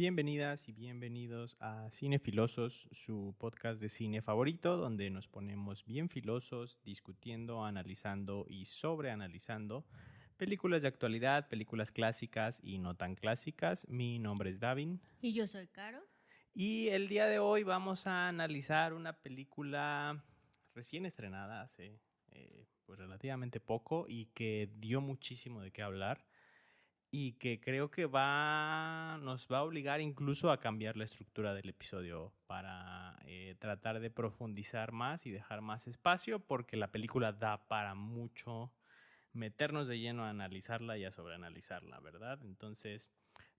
Bienvenidas y bienvenidos a Cinefilosos, su podcast de cine favorito, donde nos ponemos bien filosos, discutiendo, analizando y sobreanalizando películas de actualidad, películas clásicas y no tan clásicas. Mi nombre es Davin. Y yo soy Caro. Y el día de hoy vamos a analizar una película recién estrenada hace pues relativamente poco y que dio muchísimo de qué hablar. Y que creo que nos va a obligar incluso a cambiar la estructura del episodio para tratar de profundizar más y dejar más espacio, porque la película da para mucho meternos de lleno a analizarla y a sobreanalizarla, ¿verdad? Entonces,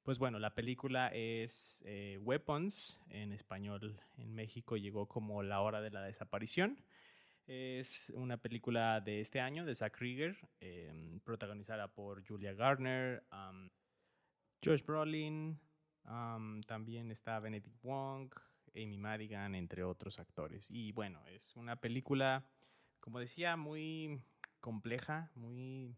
pues bueno, la película es Weapons, en español en México llegó como La Hora de la Desaparición. Es una película de este año de Zack Krieger, protagonizada por Julia Garner, Josh Brolin, también está Benedict Wong, Amy Madigan, entre otros actores. Y bueno, es una película, como decía, muy compleja, muy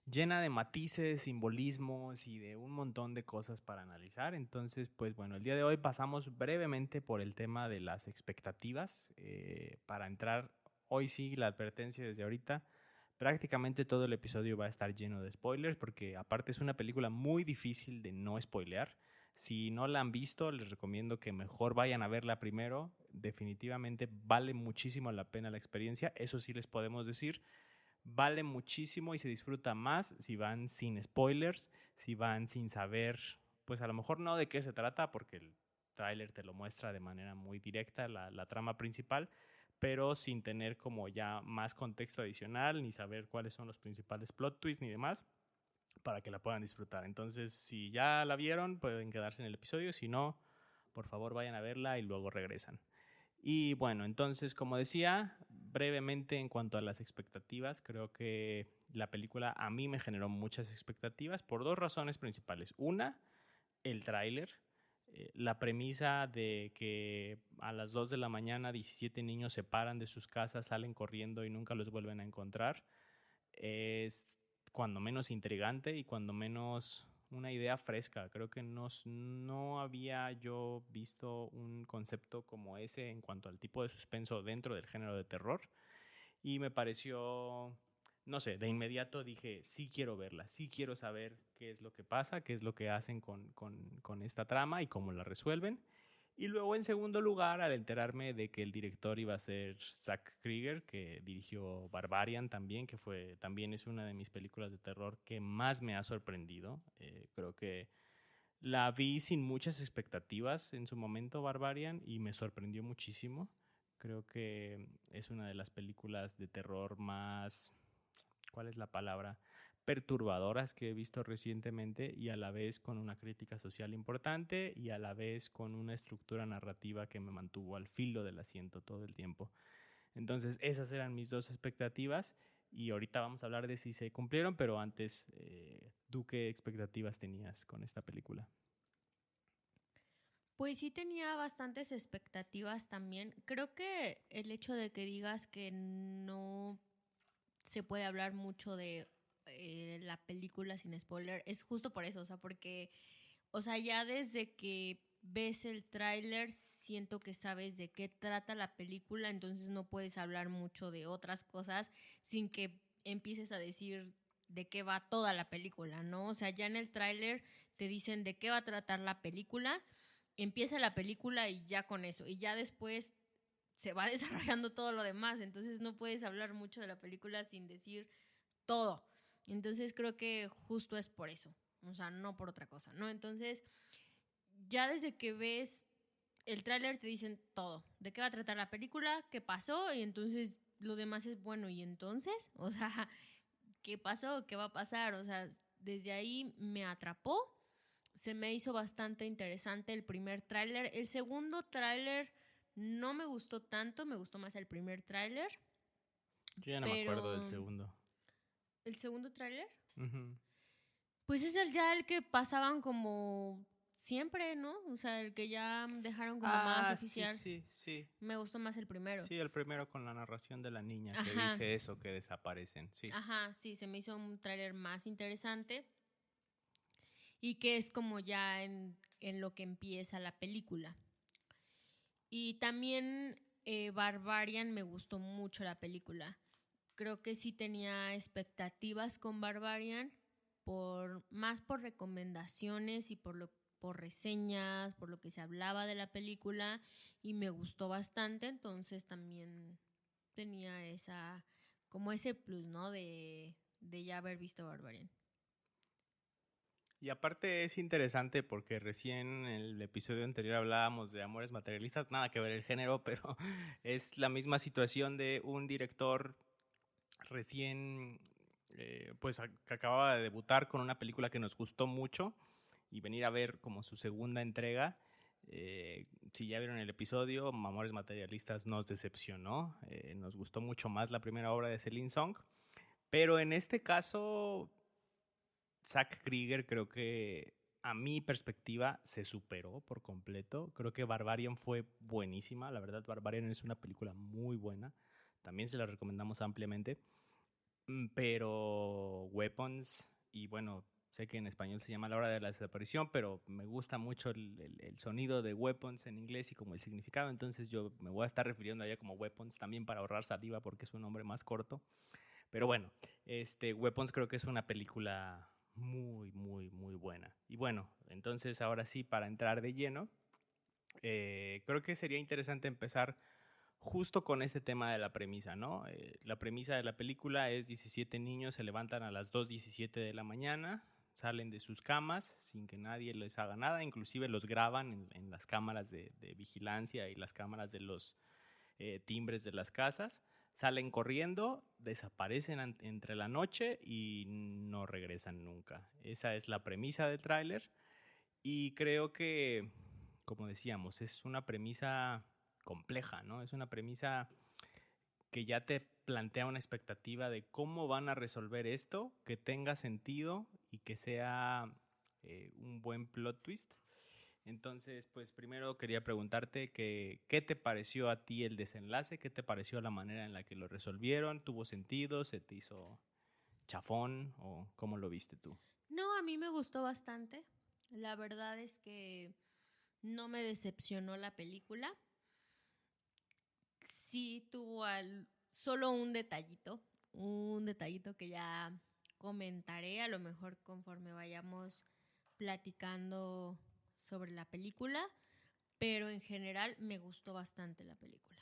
llena de matices, simbolismos y de un montón de cosas para analizar. Entonces, pues bueno, el día de hoy pasamos brevemente por el tema de las expectativas para entrar, hoy sí, la advertencia desde ahorita. Prácticamente todo el episodio va a estar lleno de spoilers porque aparte es una película muy difícil de no spoilear. Si no la han visto, les recomiendo que mejor vayan a verla primero. Definitivamente vale muchísimo la pena la experiencia. Eso sí les podemos decir. Vale muchísimo y se disfruta más si van sin spoilers, si van sin saber, pues a lo mejor no de qué se trata, porque el tráiler te lo muestra de manera muy directa, la trama principal, pero sin tener como ya más contexto adicional, ni saber cuáles son los principales plot twists ni demás, para que la puedan disfrutar. Entonces, si ya la vieron, pueden quedarse en el episodio, si no, por favor vayan a verla y luego regresan. Y bueno, entonces, como decía, brevemente en cuanto a las expectativas, creo que la película a mí me generó muchas expectativas por dos razones principales. Una, el tráiler, la premisa de que a las 2 de la mañana 17 niños se paran de sus casas, salen corriendo y nunca los vuelven a encontrar, es cuando menos intrigante y cuando menos una idea fresca. Creo que no había yo visto un concepto como ese en cuanto al tipo de suspenso dentro del género de terror y me pareció, no sé, de inmediato dije, sí quiero verla, sí quiero saber qué es lo que pasa, qué es lo que hacen con esta trama y cómo la resuelven. Y luego, en segundo lugar, al enterarme de que el director iba a ser Zack Krieger, que dirigió Barbarian también, también es una de mis películas de terror que más me ha sorprendido. Creo que la vi sin muchas expectativas en su momento, Barbarian, y me sorprendió muchísimo. Creo que es una de las películas de terror más, ¿cuál es la palabra? Perturbadoras que he visto recientemente y a la vez con una crítica social importante y a la vez con una estructura narrativa que me mantuvo al filo del asiento todo el tiempo. Entonces esas eran mis dos expectativas y ahorita vamos a hablar de si se cumplieron, pero antes, ¿tú qué expectativas tenías con esta película? Pues sí tenía bastantes expectativas también. Creo que el hecho de que digas que no se puede hablar mucho de la película sin spoiler es justo por eso, o sea, porque, o sea, ya desde que ves el tráiler siento que sabes de qué trata la película, entonces no puedes hablar mucho de otras cosas sin que empieces a decir de qué va toda la película, ¿no? O sea, ya en el tráiler te dicen de qué va a tratar la película, empieza la película y ya con eso, y ya después se va desarrollando todo lo demás, entonces no puedes hablar mucho de la película sin decir todo. Entonces creo que justo es por eso, o sea, no por otra cosa, ¿no? Entonces, ya desde que ves el tráiler te dicen todo, de qué va a tratar la película, qué pasó, y entonces lo demás es bueno, y entonces, o sea, ¿qué pasó? ¿Qué va a pasar? O sea, desde ahí me atrapó. Se me hizo bastante interesante el primer tráiler. El segundo tráiler no me gustó tanto, me gustó más el primer tráiler, Yo ya no me acuerdo del pero segundo. el segundo tráiler, Ujú. pues es el que pasaban como siempre, ¿no? O sea, el que ya dejaron como más Ah, sí, oficial. sí, sí. Me gustó más el primero. Sí, el primero con la narración de la niña que Ajá, dice eso, que desaparecen, sí. ajá, sí, se me hizo un tráiler más interesante. y que es como ya en lo que empieza la película. Y también Barbarian, me gustó mucho la película. Creo que sí tenía expectativas con Barbarian, más por recomendaciones y por reseñas, por lo que se hablaba de la película, y me gustó bastante, entonces también tenía como ese plus, ¿no? De ya haber visto Barbarian. Y aparte es interesante porque recién en el episodio anterior hablábamos de amores materialistas, nada que ver el género, pero es la misma situación de un director recién, pues que acababa de debutar con una película que nos gustó mucho y venir a ver como su segunda entrega. Si ya vieron el episodio, Amores Materialistas nos decepcionó, nos gustó mucho más la primera obra de Celine Song, pero en este caso Zack Krieger creo que a mi perspectiva se superó por completo. Creo que Barbarian fue buenísima. La verdad, Barbarian es una película muy buena. También se la recomendamos ampliamente. Pero Weapons, y bueno, sé que en español se llama La Hora de la Desaparición, pero me gusta mucho el sonido de Weapons en inglés y como el significado. Entonces yo me voy a estar refiriendo a ella como Weapons también para ahorrar saliva porque es un nombre más corto. Pero bueno, Weapons creo que es una película muy, muy, muy buena. Y bueno, entonces ahora sí, para entrar de lleno, creo que sería interesante empezar justo con este tema de la premisa, ¿no? La premisa de la película es 17 niños se levantan a las 2:17 de la mañana, salen de sus camas sin que nadie les haga nada, inclusive los graban en las cámaras de vigilancia y las cámaras de los timbres de las casas, salen corriendo, desaparecen entre la noche y no regresan nunca. Esa es la premisa del tráiler y creo que, como decíamos, es una premisa compleja, ¿no? Es una premisa que ya te plantea una expectativa de cómo van a resolver esto, que tenga sentido y que sea un buen plot twist. Entonces, pues primero quería preguntarte qué te pareció a ti el desenlace, qué te pareció la manera en la que lo resolvieron, ¿tuvo sentido? ¿Se te hizo chafón o cómo lo viste tú? No, a mí me gustó bastante. La verdad es que no me decepcionó la película. Sí tuvo solo un detallito que ya comentaré a lo mejor conforme vayamos platicando sobre la película, pero en general me gustó bastante la película.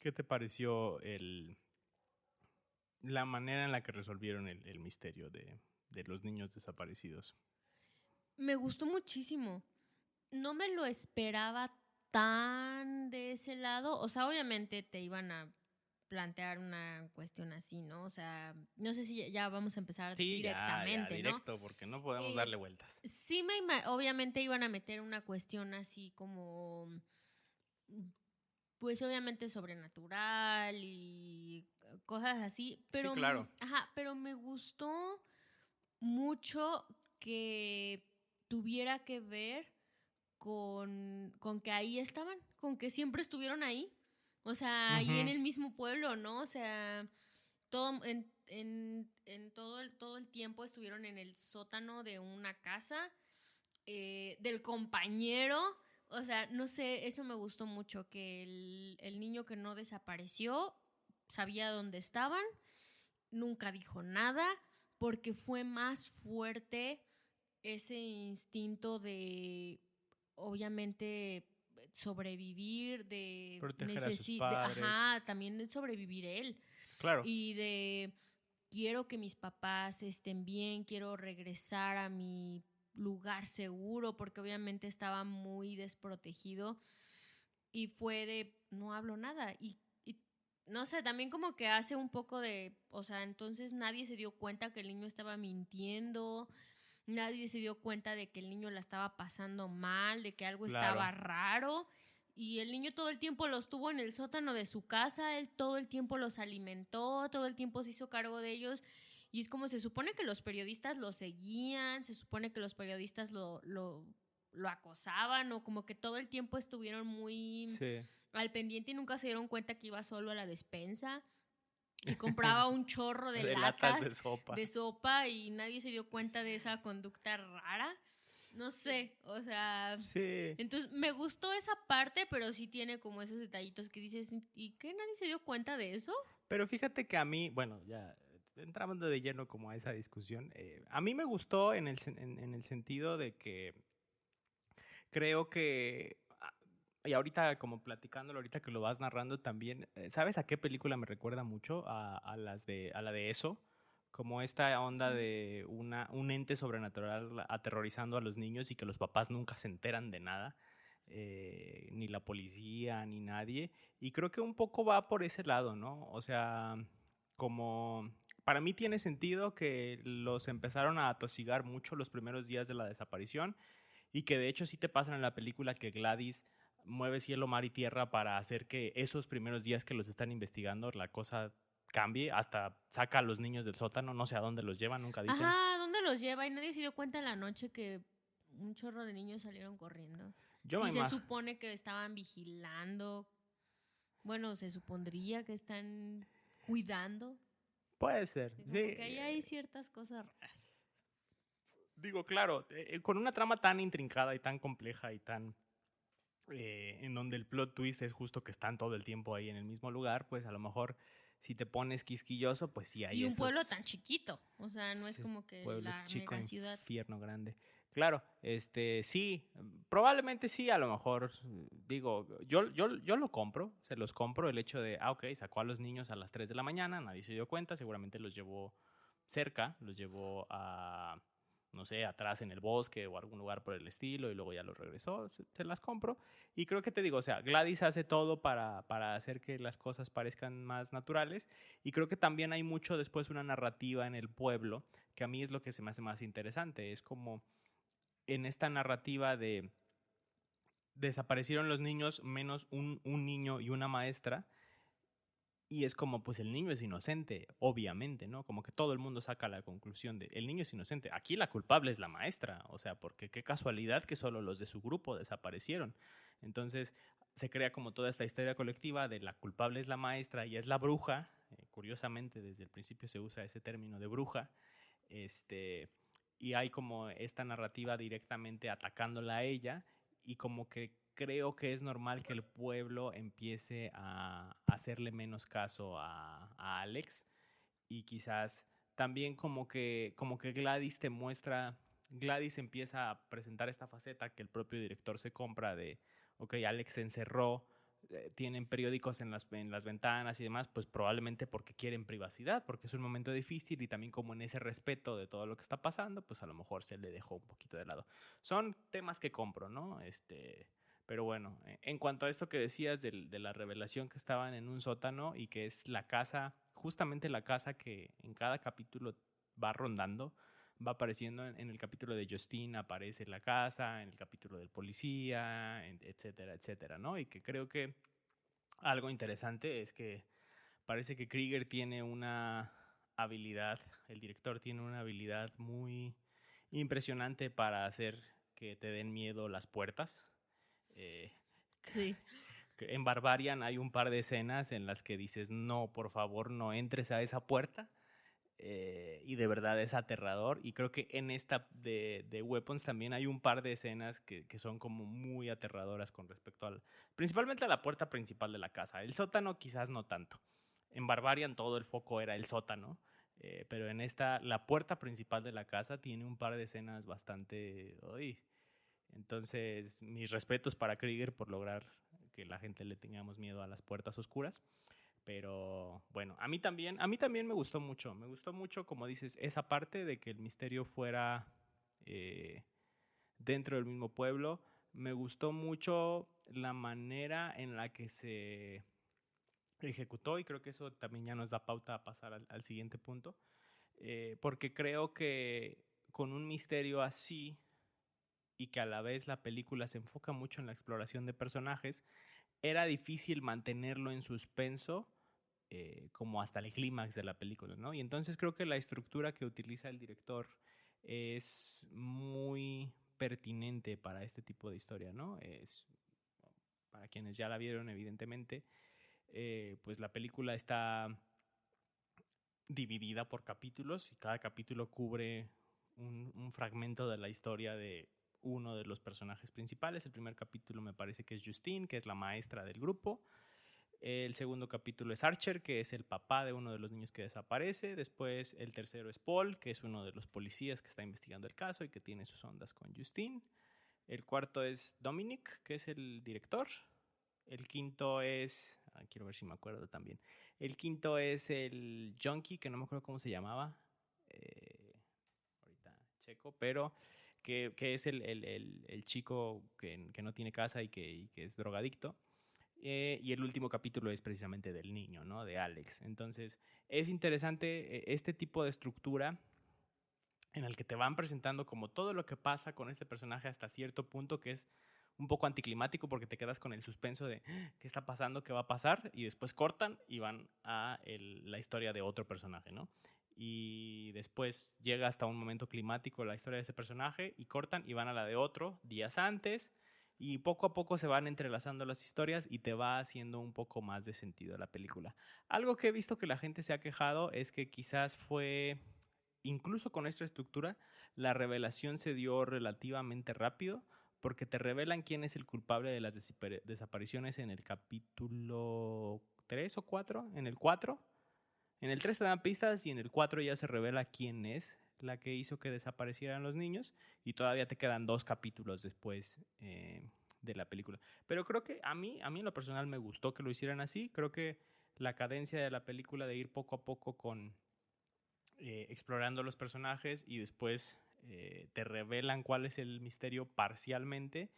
¿Qué te pareció la manera en la que resolvieron el misterio de los niños desaparecidos? Me gustó muchísimo. No me lo esperaba tan de ese lado. O sea, obviamente te iban a plantear una cuestión así, ¿no? O sea, no sé si ya vamos a empezar Sí, ya, directamente, ¿no? directo, porque no podemos darle vueltas. Sí, obviamente iban a meter una cuestión así como, pues obviamente sobrenatural y cosas así, Sí, pero, claro. pero me gustó mucho que tuviera que ver con que ahí estaban, con que siempre estuvieron ahí. O sea, ahí en Uh-huh. el mismo pueblo, ¿no? O sea, todo el tiempo estuvieron en el sótano de una casa, del compañero. O sea, no sé, eso me gustó mucho, que el niño que no desapareció sabía dónde estaban, nunca dijo nada, porque fue más fuerte ese instinto de, obviamente, sobrevivir, Proteger a sus padres. ajá, también de sobrevivir él Claro. y de quiero que mis papás estén bien, quiero regresar a mi lugar seguro, porque obviamente estaba muy desprotegido y fue de no hablo nada y no sé, también como que hace un poco de, o sea, entonces nadie se dio cuenta que el niño estaba mintiendo, nadie se dio cuenta de que el niño la estaba pasando mal, de que algo Claro. estaba raro. Y el niño todo el tiempo los tuvo en el sótano de su casa, él todo el tiempo los alimentó, todo el tiempo se hizo cargo de ellos. Y es como se supone que los periodistas lo seguían, se supone que los periodistas lo acosaban o como que todo el tiempo estuvieron muy Sí. al pendiente y nunca se dieron cuenta que iba solo a la despensa. y compraba un chorro de De latas de sopa. de sopa y nadie se dio cuenta de esa conducta rara. No sé, o sea, Sí. entonces me gustó esa parte, pero sí tiene como esos detallitos que dices, ¿y qué? ¿Nadie se dio cuenta de eso? Pero fíjate que a mí, bueno, ya entramos de lleno como a esa discusión. A mí me gustó en el sentido de que creo que, y ahorita como platicándolo, ahorita que lo vas narrando también, ¿sabes a qué película me recuerda mucho? A la de Eso, como esta onda de un ente sobrenatural aterrorizando a los niños y que los papás nunca se enteran de nada, ni la policía, ni nadie. Y creo que un poco va por ese lado, ¿no? O sea, como... Para mí tiene sentido que los empezaron a atosigar mucho los primeros días de la desaparición y que de hecho sí te pasan en la película que Gladys mueve cielo, mar y tierra para hacer que esos primeros días que los están investigando la cosa cambie, hasta saca a los niños del sótano, no sé a dónde los lleva, nunca dicen. Ajá, ¿dónde los lleva? Y nadie se dio cuenta en la noche que un chorro de niños salieron corriendo. Yo me Si se imagino, supone que estaban vigilando, bueno, se supondría que están cuidando. puede ser, sí. Como que ahí hay ciertas cosas raras. Digo, claro, con una trama tan intrincada y tan compleja y tan... en donde el plot twist es justo que están todo el tiempo ahí en el mismo lugar, pues a lo mejor si te pones quisquilloso, pues sí hay Y un pueblo esos... tan chiquito, o sea, no es Sí, como que pueblo la chico, mega ciudad. infierno grande. Claro, sí, probablemente sí, a lo mejor, digo, yo lo compro, se los compro, el hecho de, ok, sacó a los niños a las 3 de la mañana, nadie se dio cuenta, seguramente los llevó cerca, los llevó a, no sé, atrás en el bosque o algún lugar por el estilo y luego ya los regresó, se las compro. Y creo que te digo, o sea, Gladys hace todo para hacer que las cosas parezcan más naturales y creo que también hay mucho después una narrativa en el pueblo que a mí es lo que se me hace más interesante. Es como en esta narrativa de desaparecieron los niños menos un niño y una maestra. Y es como, pues el niño es inocente, obviamente, ¿no? Como que todo el mundo saca la conclusión de, el niño es inocente. Aquí la culpable es la maestra, o sea, porque qué casualidad que solo los de su grupo desaparecieron. Entonces se crea como toda esta historia colectiva de la culpable es la maestra y es la bruja. Curiosamente, desde el principio se usa ese término de bruja. Este, y hay como esta narrativa directamente atacándola a ella y como que creo que es normal que el pueblo empiece a hacerle menos caso a Alex y quizás también como que Gladys te muestra, Gladys empieza a presentar esta faceta que el propio director se compra de, ok, Alex se encerró, tienen periódicos en las ventanas y demás, pues probablemente porque quieren privacidad, porque es un momento difícil y también como en ese respeto de todo lo que está pasando, pues a lo mejor se le dejó un poquito de lado. Son temas que compro, ¿no? Pero bueno, en cuanto a esto que decías de la revelación que estaban en un sótano y que es la casa, justamente la casa que en cada capítulo va rondando, va apareciendo en el capítulo de Justine, aparece la casa, en el capítulo del policía, etcétera, etcétera, ¿no? Y que creo que algo interesante es que parece que Krieger tiene una habilidad, el director tiene una habilidad muy impresionante para hacer que te den miedo las puertas. Eh, Sí. en Barbarian hay un par de escenas en las que dices, no, por favor, no entres a esa puerta. Y de verdad es aterrador. Y creo que en esta de Weapons también hay un par de escenas que son como muy aterradoras con respecto al... Principalmente a la puerta principal de la casa. El sótano quizás no tanto. En Barbarian todo el foco era el sótano. Pero en esta, la puerta principal de la casa tiene un par de escenas bastante... Uy. Entonces, mis respetos para Krieger por lograr que la gente le tengamos miedo a las puertas oscuras. Pero bueno, a mí también me gustó mucho, como dices, esa parte de que el misterio fuera eh, dentro del mismo pueblo. Me gustó mucho la manera en la que se ejecutó y creo que eso también ya nos da pauta a pasar al siguiente punto, porque creo que con un misterio así y que a la vez la película se enfoca mucho en la exploración de personajes, era difícil mantenerlo en suspenso como hasta el clímax de la película, ¿no? Y entonces creo que la estructura que utiliza el director es muy pertinente para este tipo de historia, ¿no? Es, para quienes ya la vieron, evidentemente, pues la película está dividida por capítulos y cada capítulo cubre un fragmento de la historia de uno de los personajes principales. El primer capítulo me parece que es Justine, que es la maestra del grupo. El segundo capítulo es Archer, que es el papá de uno de los niños que desaparece. Después el tercero es Paul, que es uno de los policías que está investigando el caso y que tiene sus ondas con Justine. El cuarto es Dominic, que es el director. El quinto es... quiero ver si me acuerdo también. El quinto es el Junkie, que no me acuerdo cómo se llamaba. Ahorita checo, pero que es el chico que no tiene casa y que es drogadicto. Y el último capítulo es precisamente del niño, ¿no? De Alex. Entonces, es interesante este tipo de estructura en el que te van presentando como todo lo que pasa con este personaje hasta cierto punto, que es un poco anticlimático porque te quedas con el suspenso de qué está pasando, qué va a pasar, y después cortan y van a la historia de otro personaje, ¿no? Y después llega hasta un momento climático la historia de ese personaje y cortan y van a la de otro días antes, y poco a poco se van entrelazando las historias y te va haciendo un poco más de sentido la película. Algo que he visto que la gente se ha quejado es que quizás fue, incluso con esta estructura, la revelación se dio relativamente rápido, porque te revelan quién es el culpable de las desapariciones en el capítulo 3 o 4, en el 4. En el 3 te dan pistas y en el 4 ya se revela quién es la que hizo que desaparecieran los niños, y todavía te quedan 2 capítulos después de la película. Pero creo que a mí en lo personal me gustó que lo hicieran así. Creo que la cadencia de la película de ir poco a poco con explorando los personajes y después te revelan cuál es el misterio parcialmente.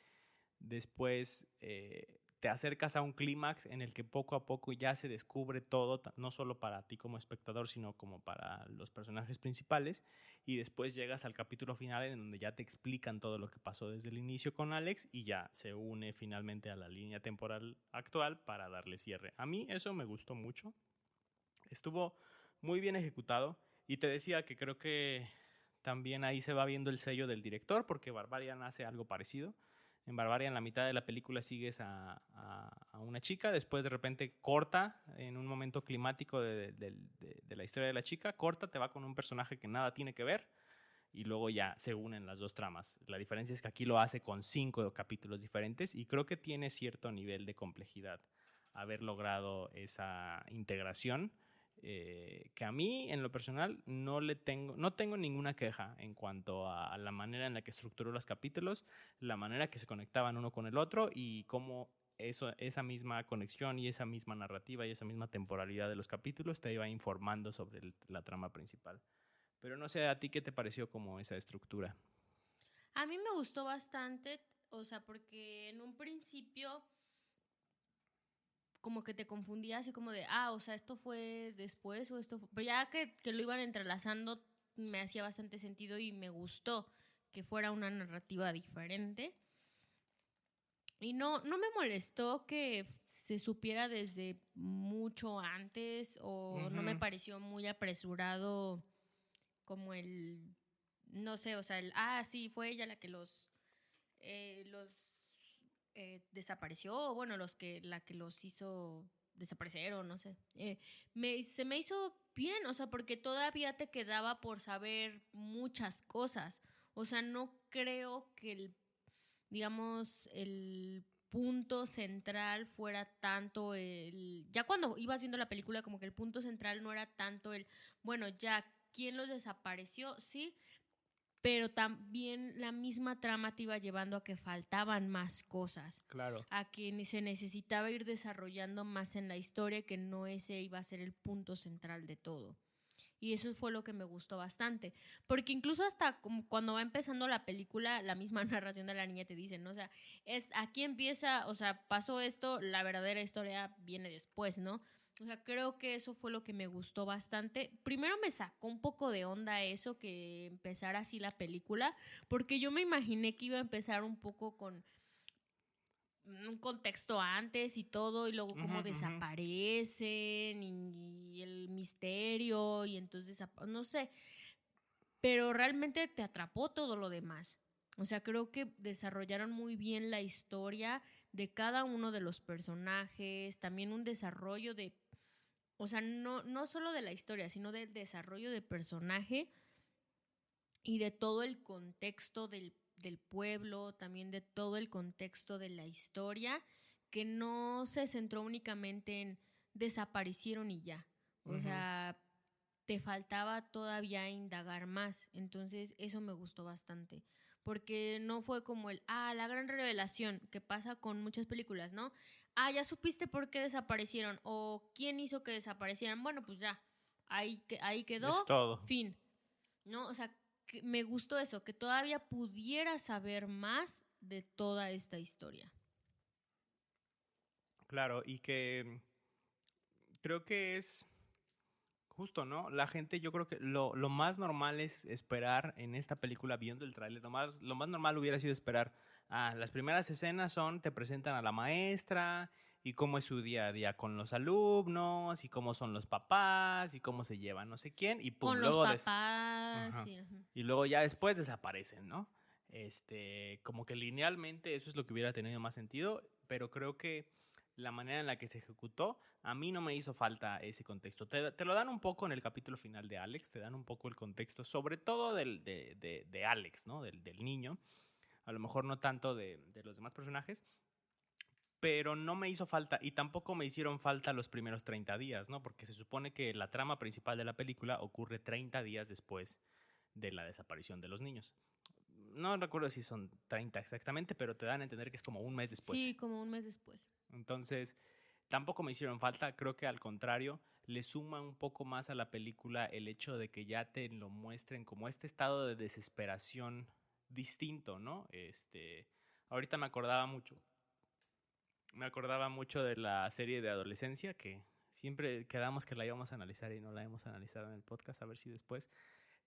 Después te acercas a un clímax en el que poco a poco ya se descubre todo, no solo para ti como espectador, sino como para los personajes principales. Y después llegas al capítulo final en donde ya te explican todo lo que pasó desde el inicio con Alex y ya se une finalmente a la línea temporal actual para darle cierre. A mí eso me gustó mucho. Estuvo muy bien ejecutado. Y te decía que creo que también ahí se va viendo el sello del director, porque Barbarian hace algo parecido. En Barbarian, la mitad de la película sigues a una chica, después de repente corta en un momento climático de la historia de la chica, corta, te va con un personaje que nada tiene que ver, y luego ya se unen las dos tramas. La diferencia es que aquí lo hace con 5 capítulos diferentes, y creo que tiene cierto nivel de complejidad haber logrado esa integración. Que a mí, en lo personal, no tengo ninguna queja en cuanto a la manera en la que estructuró los capítulos, la manera que se conectaban uno con el otro y cómo esa misma conexión y esa misma narrativa y esa misma temporalidad de los capítulos te iba informando sobre la trama principal. Pero no sé, ¿a ti qué te pareció como esa estructura? A mí me gustó bastante, o sea, porque en un principio como que te confundía así como de, o sea, esto fue después o esto fue... Pero ya que lo iban entrelazando me hacía bastante sentido y me gustó que fuera una narrativa diferente. Y no me molestó que se supiera desde mucho antes o no me pareció muy apresurado como no sé, o sea, sí, fue ella la que los desapareció, o bueno, la que los hizo desaparecer o no sé. Se me hizo bien, o sea, porque todavía te quedaba por saber muchas cosas. O sea, no creo que digamos, el punto central fuera tanto ya cuando ibas viendo la película, como que el punto central no era tanto bueno, ya, ¿quién los desapareció? Sí, pero también la misma trama te iba llevando a que faltaban más cosas, Claro. a que se necesitaba ir desarrollando más en la historia, que no ese iba a ser el punto central de todo. Y eso fue lo que me gustó bastante, porque incluso hasta como cuando va empezando la película, la misma narración de la niña te dice, ¿no? O sea, aquí empieza, o sea, pasó esto, la verdadera historia viene después, ¿no? O sea, creo que eso fue lo que me gustó bastante. Primero me sacó un poco de onda eso, que empezara así la película, porque yo me imaginé que iba a empezar un poco con un contexto antes y todo, y luego cómo desaparecen y el misterio, y entonces, no sé, pero realmente te atrapó todo lo demás. O sea, creo que desarrollaron muy bien la historia de cada uno de los personajes, también un desarrollo de o sea, no solo de la historia, sino del desarrollo de personaje y de todo el contexto del pueblo, también de todo el contexto de la historia, que no se centró únicamente en desaparecieron y ya. O sea, te faltaba todavía indagar más. Entonces, eso me gustó bastante. Porque no fue como la gran revelación que pasa con muchas películas, ¿no? Ya supiste por qué desaparecieron o quién hizo que desaparecieran. Bueno, pues ya, ahí quedó, Es todo. fin. ¿No? O sea, que me gustó eso, que todavía pudiera saber más de toda esta historia. Claro, y que creo que es justo, ¿no? La gente, yo creo que lo más normal es esperar en esta película, viendo el tráiler, lo más normal hubiera sido esperar. Las primeras escenas te presentan a la maestra y cómo es su día a día con los alumnos y cómo son los papás y cómo se llevan no sé quién y pum, Con los luego papás. Ajá. Y luego ya después desaparecen, ¿no? Como que linealmente eso es lo que hubiera tenido más sentido, pero creo que la manera en la que se ejecutó, a mí no me hizo falta ese contexto. Te lo dan un poco en el capítulo final de Alex, te dan un poco el contexto, sobre todo de Alex, ¿no? Del niño. A lo mejor no tanto de los demás personajes, pero no me hizo falta y tampoco me hicieron falta los primeros 30 días, ¿no? Porque se supone que la trama principal de la película ocurre 30 días después de la desaparición de los niños. No recuerdo si son 30 exactamente, pero te dan a entender que es como un mes después. Sí, como un mes después. Entonces, tampoco me hicieron falta, creo que al contrario, le suma un poco más a la película el hecho de que ya te lo muestren como este estado de desesperación distinto, ¿no? Ahorita me acordaba mucho de la serie de adolescencia que siempre quedamos que la íbamos a analizar y no la hemos analizado en el podcast, a ver si después.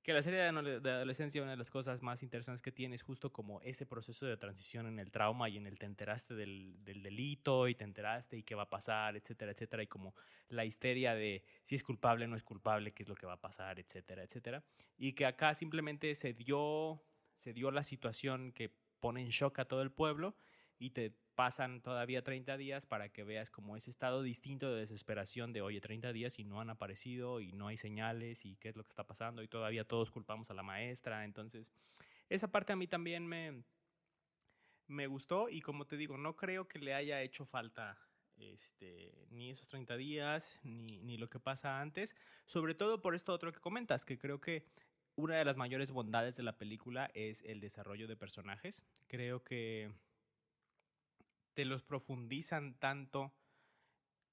Que la serie de adolescencia, una de las cosas más interesantes que tiene es justo como ese proceso de transición en el trauma y en el te enteraste del delito y te enteraste y qué va a pasar, etcétera, etcétera, y como la histeria de si es culpable o no es culpable, qué es lo que va a pasar, etcétera, etcétera. Y que acá simplemente se dio la situación que pone en shock a todo el pueblo y te pasan todavía 30 días para que veas como ese estado distinto de desesperación de, oye, 30 días y no han aparecido y no hay señales y qué es lo que está pasando y todavía todos culpamos a la maestra. Entonces, esa parte a mí también me gustó y como te digo, no creo que le haya hecho falta ni esos 30 días ni lo que pasa antes, sobre todo por esto otro que comentas, que creo que una de las mayores bondades de la película es el desarrollo de personajes. Creo que te los profundizan tanto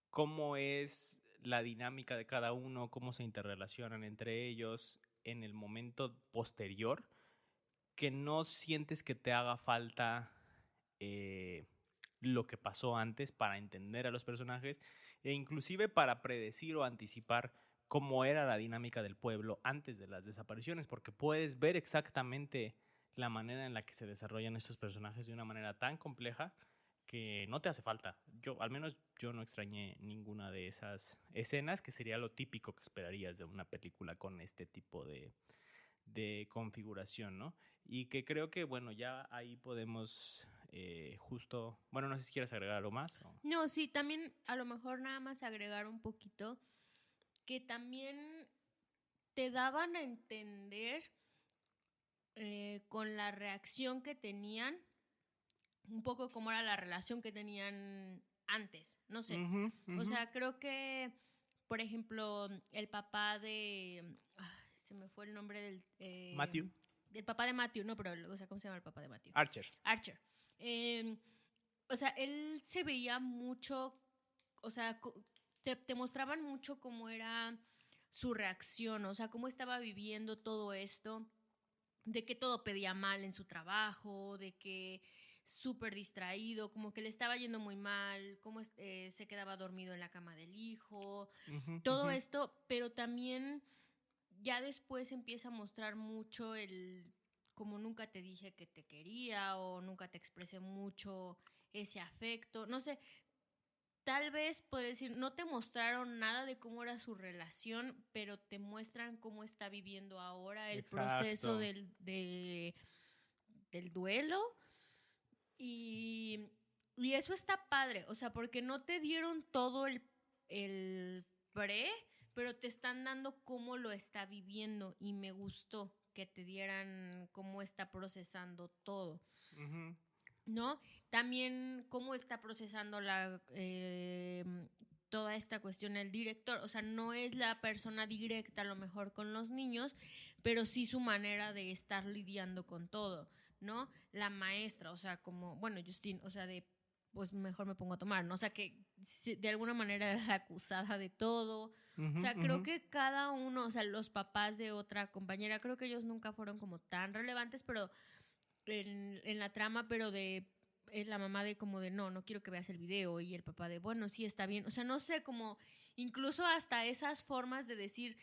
cómo es la dinámica de cada uno, cómo se interrelacionan entre ellos en el momento posterior, que no sientes que te haga falta lo que pasó antes para entender a los personajes e inclusive para predecir o anticipar cómo era la dinámica del pueblo antes de las desapariciones, porque puedes ver exactamente la manera en la que se desarrollan estos personajes de una manera tan compleja que no te hace falta. Al menos yo no extrañé ninguna de esas escenas, que sería lo típico que esperarías de una película con este tipo de configuración, ¿no? Y que creo que, bueno, ya ahí podemos justo, bueno, no sé si quieres agregar algo más. No, sí, también a lo mejor nada más agregar un poquito que también te daban a entender con la reacción que tenían, un poco cómo era la relación que tenían antes, no sé. O sea, creo que, por ejemplo, el papá se me fue el nombre Matthew. Del papá de Matthew, no, pero, o sea, ¿cómo se llama el papá de Matthew? Archer. O sea, él se veía mucho, o sea, te mostraban mucho cómo era su reacción, o sea, cómo estaba viviendo todo esto, de que todo pedía mal en su trabajo, de que súper distraído, como que le estaba yendo muy mal, cómo se quedaba dormido en la cama del hijo, todo esto, pero también ya después empieza a mostrar mucho como nunca te dije que te quería o nunca te expresé mucho ese afecto, no sé, tal vez podría decir, no te mostraron nada de cómo era su relación, pero te muestran cómo está viviendo ahora el proceso del duelo. Y eso está padre, o sea, porque no te dieron todo el pero te están dando cómo lo está viviendo y me gustó que te dieran cómo está procesando todo, Ujú. ¿no? También cómo está procesando toda esta cuestión el director. O sea, no es la persona directa a lo mejor con los niños, pero sí su manera de estar lidiando con todo, ¿no? La maestra, o sea, como, bueno, Justine, o sea, pues mejor me pongo a tomar, ¿no? O sea, que de alguna manera era la acusada de todo. O Ujú, sea, creo ujú. que cada uno, o sea, los papás de otra compañera, creo que ellos nunca fueron como tan relevantes, pero en la trama, pero de la mamá de como de no quiero que veas el video y el papá de bueno, sí está bien. O sea, no sé, como incluso hasta esas formas de decir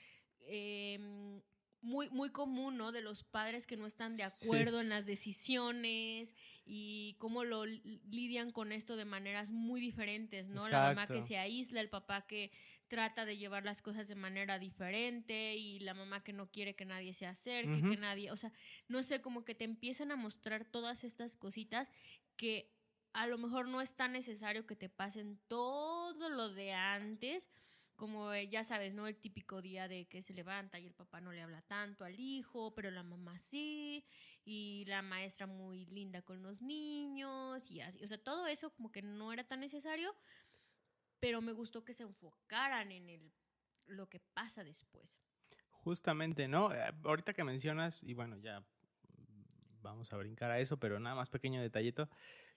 muy común, ¿no? De los padres que no están de Sí, acuerdo en las decisiones y cómo lo lidian con esto de maneras muy diferentes, ¿no? La mamá que exacto. se aísla, el papá que trata de llevar las cosas de manera diferente y la mamá que no quiere que nadie se acerque, que Ujú. nadie, o sea, no sé, como que te empiezan a mostrar todas estas cositas que a lo mejor no es tan necesario que te pasen todo lo de antes, como ya sabes, ¿no? El típico día de que se levanta y el papá no le habla tanto al hijo, pero la mamá sí, y la maestra muy linda con los niños, y así. O sea, todo eso como que no era tan necesario, pero me gustó que se enfocaran en lo que pasa después. Justamente, ¿no? Ahorita que mencionas, y bueno, ya vamos a brincar a eso, pero nada más pequeño detallito.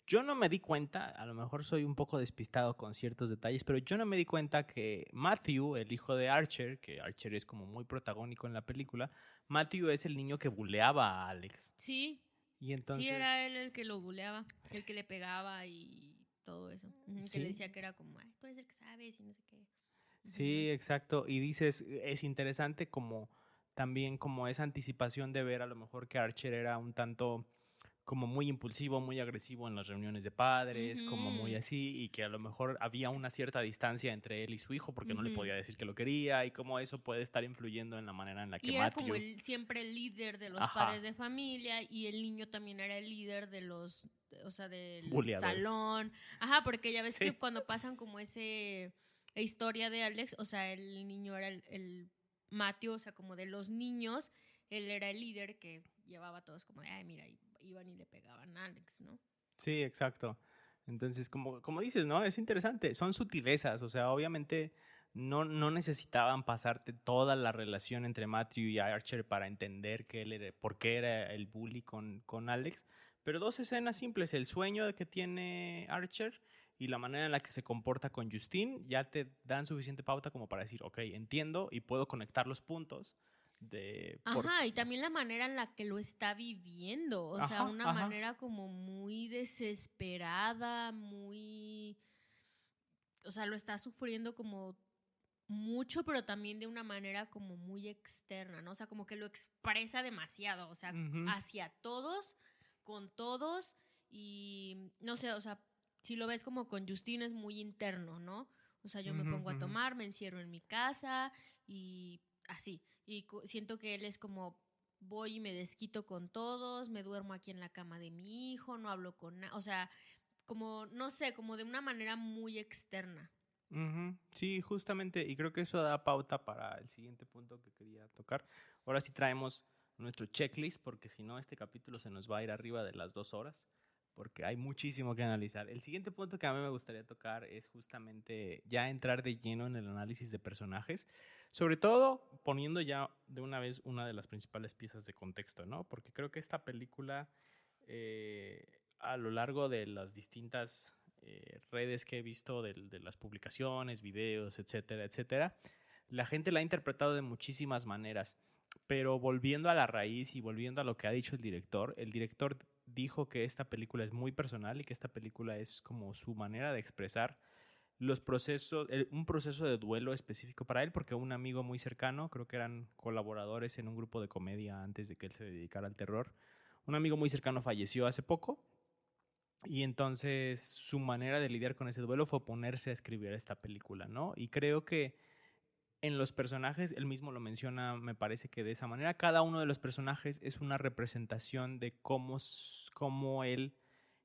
Yo no me di cuenta, a lo mejor soy un poco despistado con ciertos detalles, pero yo no me di cuenta que Matthew, el hijo de Archer, que Archer es como muy protagónico en la película, Matthew es el niño que buleaba a Alex. Sí, Y sí, entonces, era él el que lo buleaba, el que le pegaba y todo eso. Ujú, que le sí, decía que era como, ay, tú eres el que sabes y no sé qué. Ujú. sí, exacto. Y dices, es interesante como también como esa anticipación de ver a lo mejor que Archer era un tanto como muy impulsivo, muy agresivo en las reuniones de padres, como muy Ujú, así, y que a lo mejor había una cierta distancia entre él y su hijo porque no le ujú. podía decir que lo quería y cómo eso puede estar influyendo en la manera en la que Y era como Matthew, siempre el líder de los padres ajá, de familia y el niño también era el líder de o sea, del buleadores. salón. Ajá, porque ya ves que Sí, cuando pasan como historia de Alex, o sea, el niño era el Matthew, o sea, como de los niños, él era el líder que llevaba a todos como, ay, mira, iban y le pegaban a Alex, ¿no? sí, exacto. Entonces, como dices, ¿no? Es interesante, son sutilezas, o sea, obviamente no necesitaban pasarte toda la relación entre Matthew y Archer para entender que él era, por qué era el bully con Alex, pero dos escenas simples, el sueño que tiene Archer y la manera en la que se comporta con Justine, ya te dan suficiente pauta como para decir, ok, entiendo y puedo conectar los puntos de por... Ajá, y también la manera en la que lo está viviendo, o sea, Ajá, una ajá. manera como muy desesperada, o sea, lo está sufriendo como mucho, pero también de una manera como muy externa, ¿no? O sea, como que lo expresa demasiado, o sea, Ujú, hacia todos, con todos, y no sé, o sea, si lo ves como con Justine es muy interno, ¿no? O sea, yo me ujú, pongo a ujú. tomar, me encierro en mi casa y así. Y siento que él es como voy y me desquito con todos, me duermo aquí en la cama de mi hijo, no hablo con nadie, o sea, como, no sé, como de una manera muy externa. Ujú. Sí, justamente, y creo que eso da pauta para el siguiente punto que quería tocar. Ahora sí traemos nuestro checklist, porque si no, este capítulo se nos va a ir arriba de las 2 horas, porque hay muchísimo que analizar. El siguiente punto que a mí me gustaría tocar es justamente ya entrar de lleno en el análisis de personajes, sobre todo poniendo ya de una vez una de las principales piezas de contexto, ¿no? Porque creo que esta película, a lo largo de las distintas redes que he visto de las publicaciones, videos, etcétera, etcétera, la gente la ha interpretado de muchísimas maneras. Pero volviendo a la raíz y volviendo a lo que ha dicho el director dijo que esta película es muy personal y que esta película es como su manera de expresar los procesos, un proceso de duelo específico para él, porque un amigo muy cercano, creo que eran colaboradores en un grupo de comedia antes de que él se dedicara al terror, un amigo muy cercano falleció hace poco y entonces su manera de lidiar con ese duelo fue ponerse a escribir esta película, ¿no? Y creo que en los personajes, él mismo lo menciona, me parece que de esa manera, cada uno de los personajes es una representación de cómo él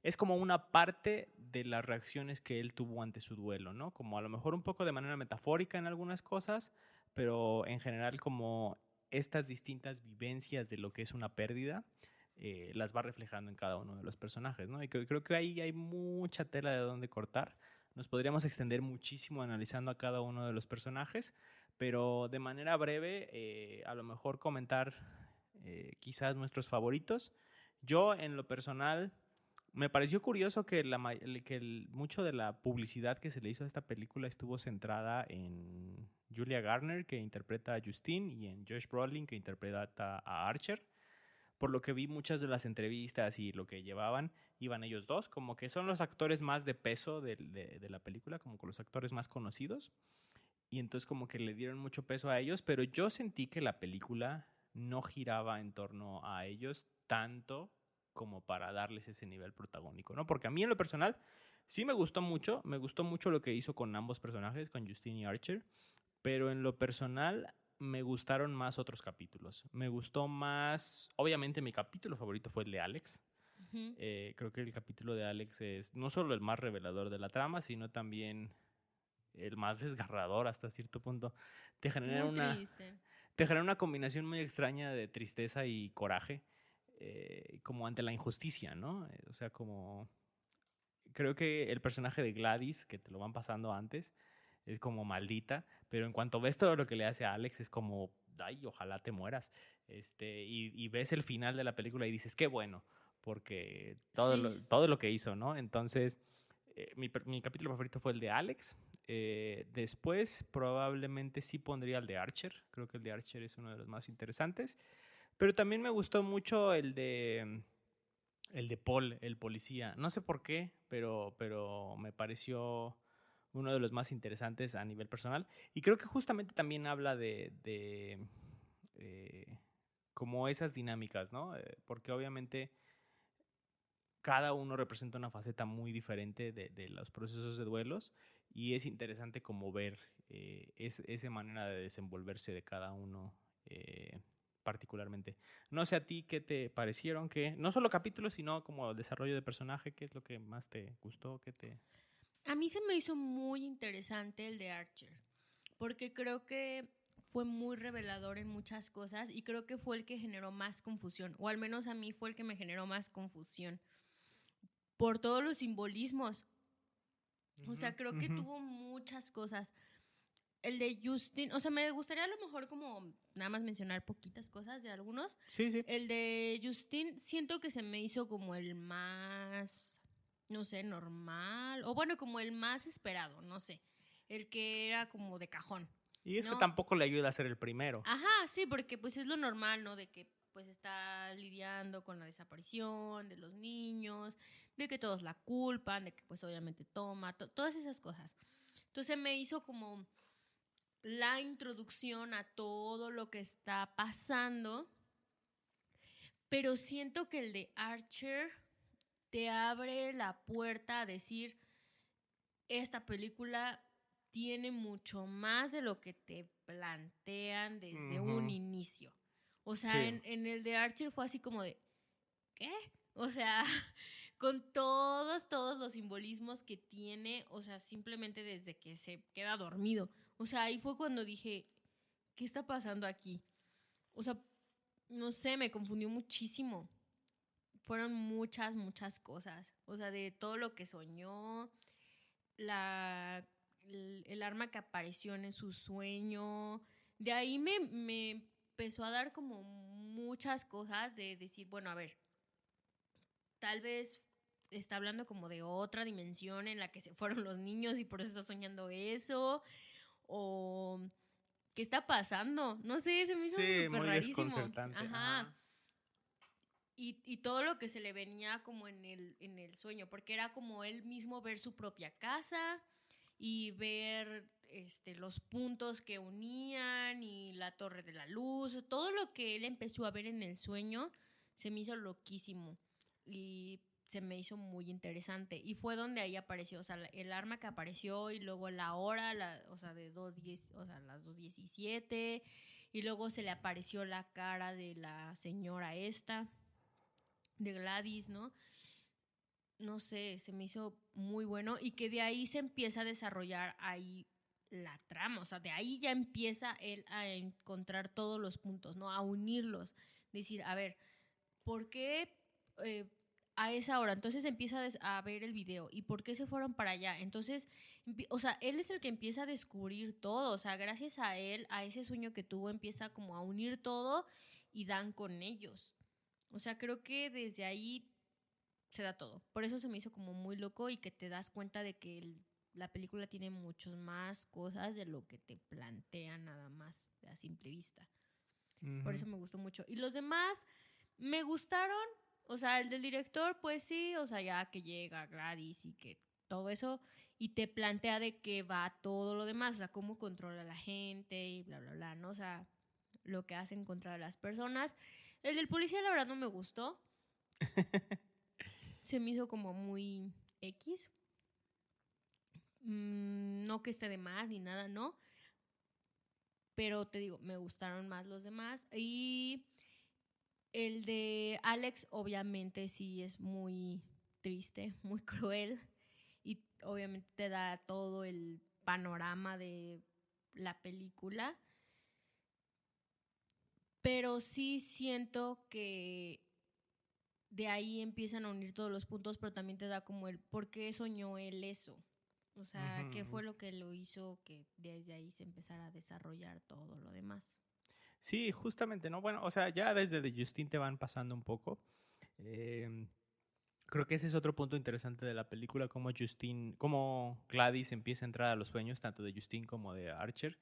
es como una parte de las reacciones que él tuvo ante su duelo, ¿no? Como a lo mejor un poco de manera metafórica en algunas cosas, pero en general como estas distintas vivencias de lo que es una pérdida, las va reflejando en cada uno de los personajes, ¿no? Y creo que ahí hay mucha tela de donde cortar. Nos podríamos extender muchísimo analizando a cada uno de los personajes, pero de manera breve, a lo mejor comentar quizás nuestros favoritos. Yo, en lo personal, me pareció curioso que, mucho de la publicidad que se le hizo a esta película estuvo centrada en Julia Garner, que interpreta a Justine, y en Josh Brolin, que interpreta a Archer. Por lo que vi muchas de las entrevistas y lo que llevaban, iban ellos dos, como que son los actores más de peso de la película, como con los actores más conocidos. Y entonces como que le dieron mucho peso a ellos, pero yo sentí que la película no giraba en torno a ellos tanto como para darles ese nivel protagónico, ¿no? Porque a mí en lo personal sí me gustó mucho lo que hizo con ambos personajes, con Justine y Archer, pero en lo personal me gustaron más otros capítulos. Me gustó más, obviamente mi capítulo favorito fue el de Alex. Ujú. Creo que el capítulo de Alex es no solo el más revelador de la trama, sino también el más desgarrador hasta cierto punto. Te genera Muy una, triste. te genera una combinación muy extraña de tristeza y coraje, como ante la injusticia, ¿no? O sea, como creo que el personaje de Gladys, que te lo van pasando antes, es como maldita, pero en cuanto ves todo lo que le hace a Alex, es como, ay, ojalá te mueras. Y ves el final de la película y dices, qué bueno, porque Sí. todo lo que hizo, ¿no? Entonces, mi capítulo favorito fue el de Alex. Después, probablemente sí pondría el de Archer. Creo que el de Archer es uno de los más interesantes. Pero también me gustó mucho el de Paul, el policía. No sé por qué, pero me pareció uno de los más interesantes a nivel personal. Y creo que justamente también habla eh, como esas dinámicas, ¿no? Porque obviamente cada uno representa una faceta muy diferente de los procesos de duelos y es interesante como ver esa manera de desenvolverse de cada uno particularmente. No sé a ti qué te parecieron, que no solo capítulos, sino como desarrollo de personaje, qué es lo que más te gustó, qué te... A mí se me hizo muy interesante el de Archer, porque creo que fue muy revelador en muchas cosas y creo que fue el que generó más confusión, o al menos a mí fue el que me generó más confusión, por todos los simbolismos. O Ujú, sea, creo que ujú. tuvo muchas cosas. El de Justin, o sea, me gustaría a lo mejor como nada más mencionar poquitas cosas de algunos. Sí, sí. El de Justin siento que se me hizo como el más, no sé, normal, o bueno, como el más esperado, no sé, el que era como de cajón, Y es que ¿no? tampoco le ayuda a ser el primero. Ajá, sí, porque pues es lo normal, ¿no? De que pues está lidiando con la desaparición de los niños, de que todos la culpan, de que pues obviamente toma, todas esas cosas. Entonces me hizo como la introducción a todo lo que está pasando, pero siento que el de Archer te abre la puerta a decir, esta película tiene mucho más de lo que te plantean desde un Ujú. inicio. O sea, Sí. en el de Archer fue así como de, ¿qué? O sea, con todos los simbolismos que tiene, o sea, simplemente desde que se queda dormido. O sea, ahí fue cuando dije, ¿qué está pasando aquí? O sea, no sé, me confundió muchísimo. Fueron muchas cosas. O sea, de todo lo que soñó, el arma que apareció en su sueño. De ahí me empezó a dar como muchas cosas de decir, bueno, a ver, tal vez está hablando como de otra dimensión en la que se fueron los niños y por eso está soñando eso. O ¿qué está pasando? No sé, se me hizo Sí, súper muy rarísimo. desconcertante. Ajá. Ajá. Y todo lo que se le venía como en el sueño, porque era como él mismo ver su propia casa y ver los puntos que unían y la torre de la luz, todo lo que él empezó a ver en el sueño se me hizo loquísimo y se me hizo muy interesante. Y fue donde ahí apareció, o sea, el arma que apareció y luego la hora, o sea, de 2:10, o sea, las 2:17 y luego se le apareció la cara de la señora esta de Gladys, ¿no? no sé, se me hizo muy bueno y que de ahí se empieza a desarrollar ahí la trama, o sea, de ahí ya empieza él a encontrar todos los puntos, ¿no? A unirlos, decir, a ver, ¿por qué eh, a esa hora? Entonces empieza a ver el video. ¿Y por qué se fueron para allá? Entonces, o sea, él es el que empieza a descubrir todo. O sea, gracias a él, a ese sueño que tuvo, empieza como a unir todo y dan con ellos. O sea, creo que desde ahí se da todo. Por eso se me hizo como muy loco y que te das cuenta de que la película tiene muchas más cosas de lo que te plantea nada más a simple vista. Por Ujú. eso me gustó mucho. Y los demás me gustaron. O sea, el del director, pues sí, o sea, ya que llega Gladys y que todo eso, y te plantea de qué va todo lo demás, o sea, cómo controla a la gente y bla, bla, bla, ¿no? O sea, lo que hacen contra las personas. El del policía, la verdad, no me gustó. Se me hizo como muy X. No que esté de más ni nada, ¿no? Pero te digo, me gustaron más los demás. Y el de Alex, obviamente, sí es muy triste, muy cruel. Y obviamente te da todo el panorama de la película. Pero sí siento que de ahí empiezan a unir todos los puntos, pero también te da como el por qué soñó él eso. O sea, qué Ujú. fue lo que lo hizo que desde ahí se empezara a desarrollar todo lo demás. Sí, justamente, ¿no? Bueno, o sea, ya desde The Justine te van pasando un poco. Em, Creo que ese es otro punto interesante de la película, cómo Justine, cómo Gladys empieza a entrar a los sueños, tanto de Justine como de Archer.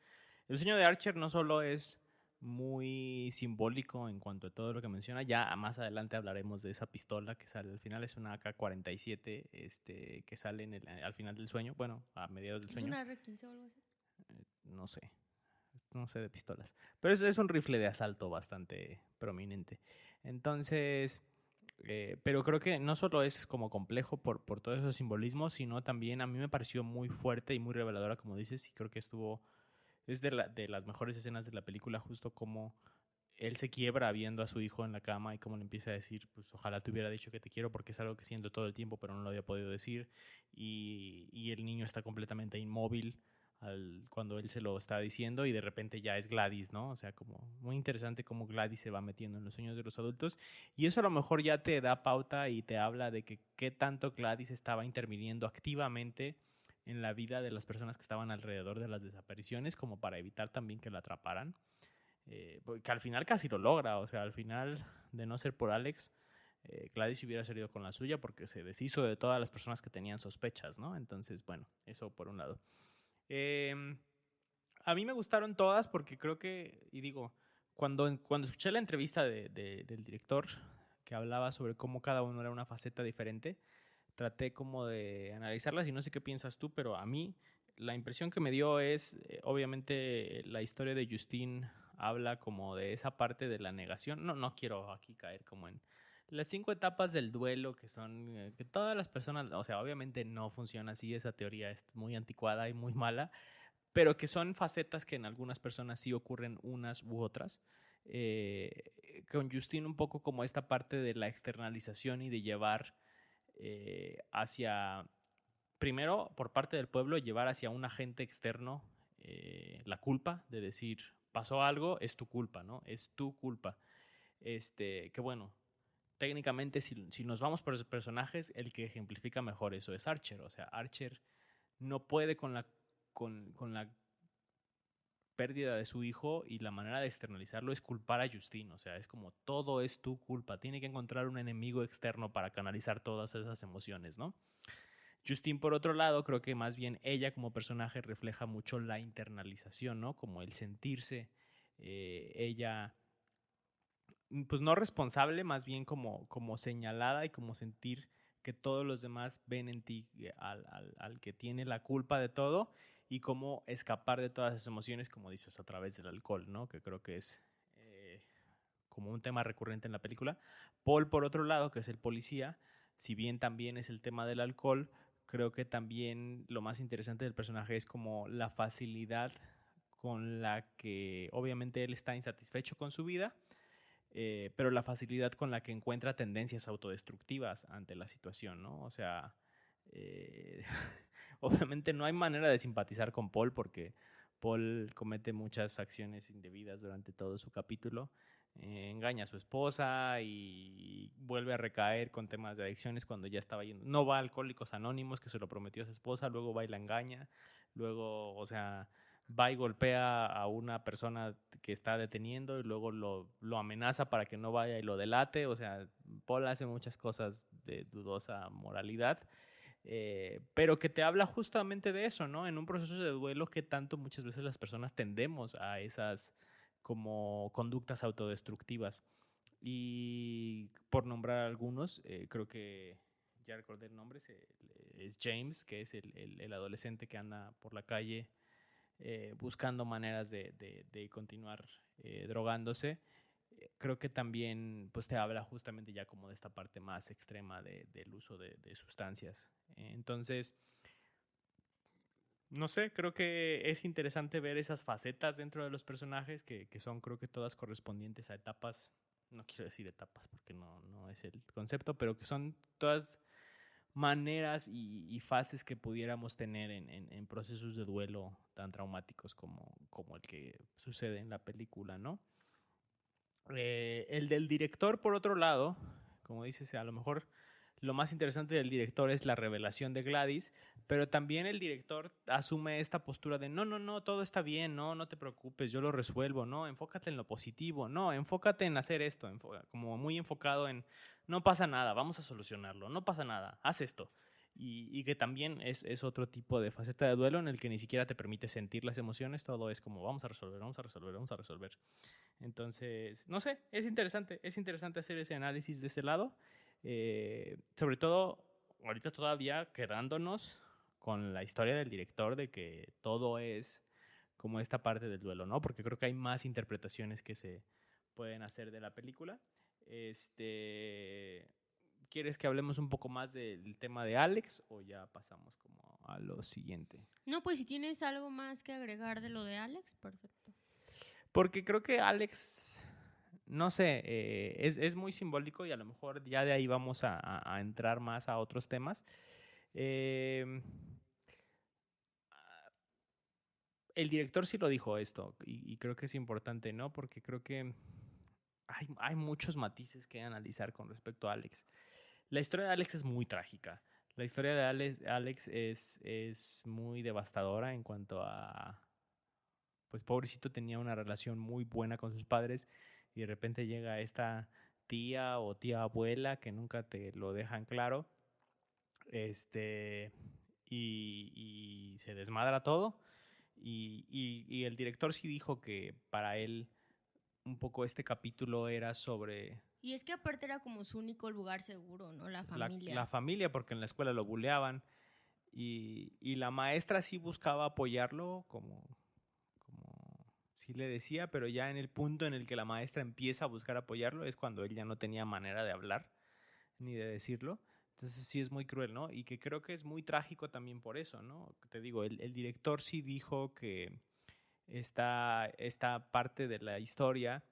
El sueño de Archer no solo es muy simbólico en cuanto a todo lo que menciona, ya más adelante hablaremos de esa pistola que sale al final, es una AK-47 que sale al final del sueño, bueno, a mediados del ¿Es sueño, una R15 o algo así? no sé, no sé de pistolas, pero es un rifle de asalto bastante prominente. Entonces, pero creo que no solo es como complejo por todos esos simbolismos, sino también a mí me pareció muy fuerte y muy reveladora, como dices, y creo que es de las mejores escenas de la película, justo como él se quiebra viendo a su hijo en la cama y cómo le empieza a decir, pues ojalá te hubiera dicho que te quiero porque es algo que siento todo el tiempo, pero no lo había podido decir, y el niño está completamente inmóvil cuando él se lo está diciendo y de repente ya es Gladys, ¿no? O sea, como muy interesante cómo Gladys se va metiendo en los sueños de los adultos y eso a lo mejor ya te da pauta y te habla de que qué tanto Gladys estaba interviniendo activamente en la vida de las personas que estaban alrededor de las desapariciones como para evitar también que la atraparan. Que al final casi lo logra, o sea, al final, de no ser por Alex, Gladys hubiera salido con la suya porque se deshizo de todas las personas que tenían sospechas, ¿no? Entonces, bueno, eso por un lado. Eh, a mí me gustaron todas porque creo que, y digo, cuando escuché la entrevista del director que hablaba sobre cómo cada uno era una faceta diferente, traté como de analizarlas y no sé qué piensas tú, pero a mí la impresión que me dio es, obviamente, la historia de Justine habla como de esa parte de la negación. No, no quiero aquí caer como en las 5 etapas del duelo, que son que todas las personas, o sea, obviamente no funciona así, esa teoría es muy anticuada y muy mala, pero que son facetas que en algunas personas sí ocurren unas u otras. Con Justine un poco como esta parte de la externalización y de llevar hacia, primero por parte del pueblo, llevar hacia un agente externo la culpa de decir, pasó algo, es tu culpa, ¿no? Es tu culpa. Que bueno, técnicamente si nos vamos por esos personajes, el que ejemplifica mejor eso es Archer. O sea, Archer no puede con la pérdida de su hijo y la manera de externalizarlo es culpar a Justine. O sea, es como todo es tu culpa. Tiene que encontrar un enemigo externo para canalizar todas esas emociones, ¿no? Justine, por otro lado, creo que más bien ella como personaje refleja mucho la internalización, ¿no? Como el sentirse ella, pues no responsable, más bien como señalada y como sentir que todos los demás ven en ti al que tiene la culpa de todo y cómo escapar de todas esas emociones, como dices, a través del alcohol, ¿no? Que creo que es como un tema recurrente en la película. Paul, por otro lado, que es el policía, si bien también es el tema del alcohol, creo que también lo más interesante del personaje es como la facilidad con la que obviamente él está insatisfecho con su vida, pero la facilidad con la que encuentra tendencias autodestructivas ante la situación, ¿no? O sea, obviamente no hay manera de simpatizar con Paul porque Paul comete muchas acciones indebidas durante todo su capítulo. Engaña a su esposa y vuelve a recaer con temas de adicciones cuando ya estaba yendo. No va a Alcohólicos Anónimos, que se lo prometió a su esposa, luego va y la engaña, luego, o sea, va y golpea a una persona que está deteniendo y luego lo amenaza para que no vaya y lo delate. O sea, Paul hace muchas cosas de dudosa moralidad. Pero que te habla justamente de eso, ¿no? En un proceso de duelo que tanto muchas veces las personas tendemos a esas como conductas autodestructivas. Y por nombrar algunos, creo que ya recordé el nombre, es James, que es el adolescente que anda por la calle buscando maneras de continuar drogándose. Creo que también pues te habla justamente ya como de esta parte más extrema del uso de sustancias. Entonces, no sé, creo que es interesante ver esas facetas dentro de los personajes que son creo que todas correspondientes a etapas, no quiero decir etapas porque no es el concepto, pero que son todas maneras y fases que pudiéramos tener en procesos de duelo tan traumáticos como el que sucede en la película, ¿no? El del director, por otro lado, como dices, a lo mejor lo más interesante del director es la revelación de Gladys, pero también el director asume esta postura de no, todo está bien, no te preocupes, yo lo resuelvo, no, enfócate en lo positivo, no, enfócate en hacer esto, como muy enfocado en no pasa nada, vamos a solucionarlo, no pasa nada, haz esto. Y que también es otro tipo de faceta de duelo en el que ni siquiera te permite sentir las emociones, todo es como vamos a resolver, vamos a resolver, vamos a resolver. Entonces, no sé, es interesante hacer ese análisis de ese lado, sobre todo ahorita todavía quedándonos con la historia del director de que todo es como esta parte del duelo, ¿no? Porque creo que hay más interpretaciones que se pueden hacer de la película. ¿Quieres que hablemos un poco más del tema de Alex o ya pasamos como a lo siguiente? No, pues si tienes algo más que agregar de lo de Alex, perfecto. Porque creo que Alex, no sé, es muy simbólico y a lo mejor ya de ahí vamos a entrar más a otros temas. Eh, el director sí lo dijo esto y creo que es importante, ¿no? Porque creo que hay muchos matices que analizar con respecto a Alex. La historia de Alex es muy trágica. La historia de Alex es muy devastadora en cuanto a, pues pobrecito tenía una relación muy buena con sus padres y de repente llega esta tía o tía abuela que nunca te lo dejan claro, este, y se desmadra todo. Y el director sí dijo que para él un poco este capítulo era sobre Y es que aparte era como su único lugar seguro, ¿no? La la familia. familia, porque en la escuela lo buleaban. Y la maestra sí buscaba apoyarlo, como sí le decía, pero ya en el punto en el que la maestra empieza a buscar apoyarlo es cuando él ya no tenía manera de hablar ni de decirlo. Entonces sí es muy cruel, ¿no? Y que creo que es muy trágico también por eso, ¿no? Te digo, el director sí dijo que esta parte de la historia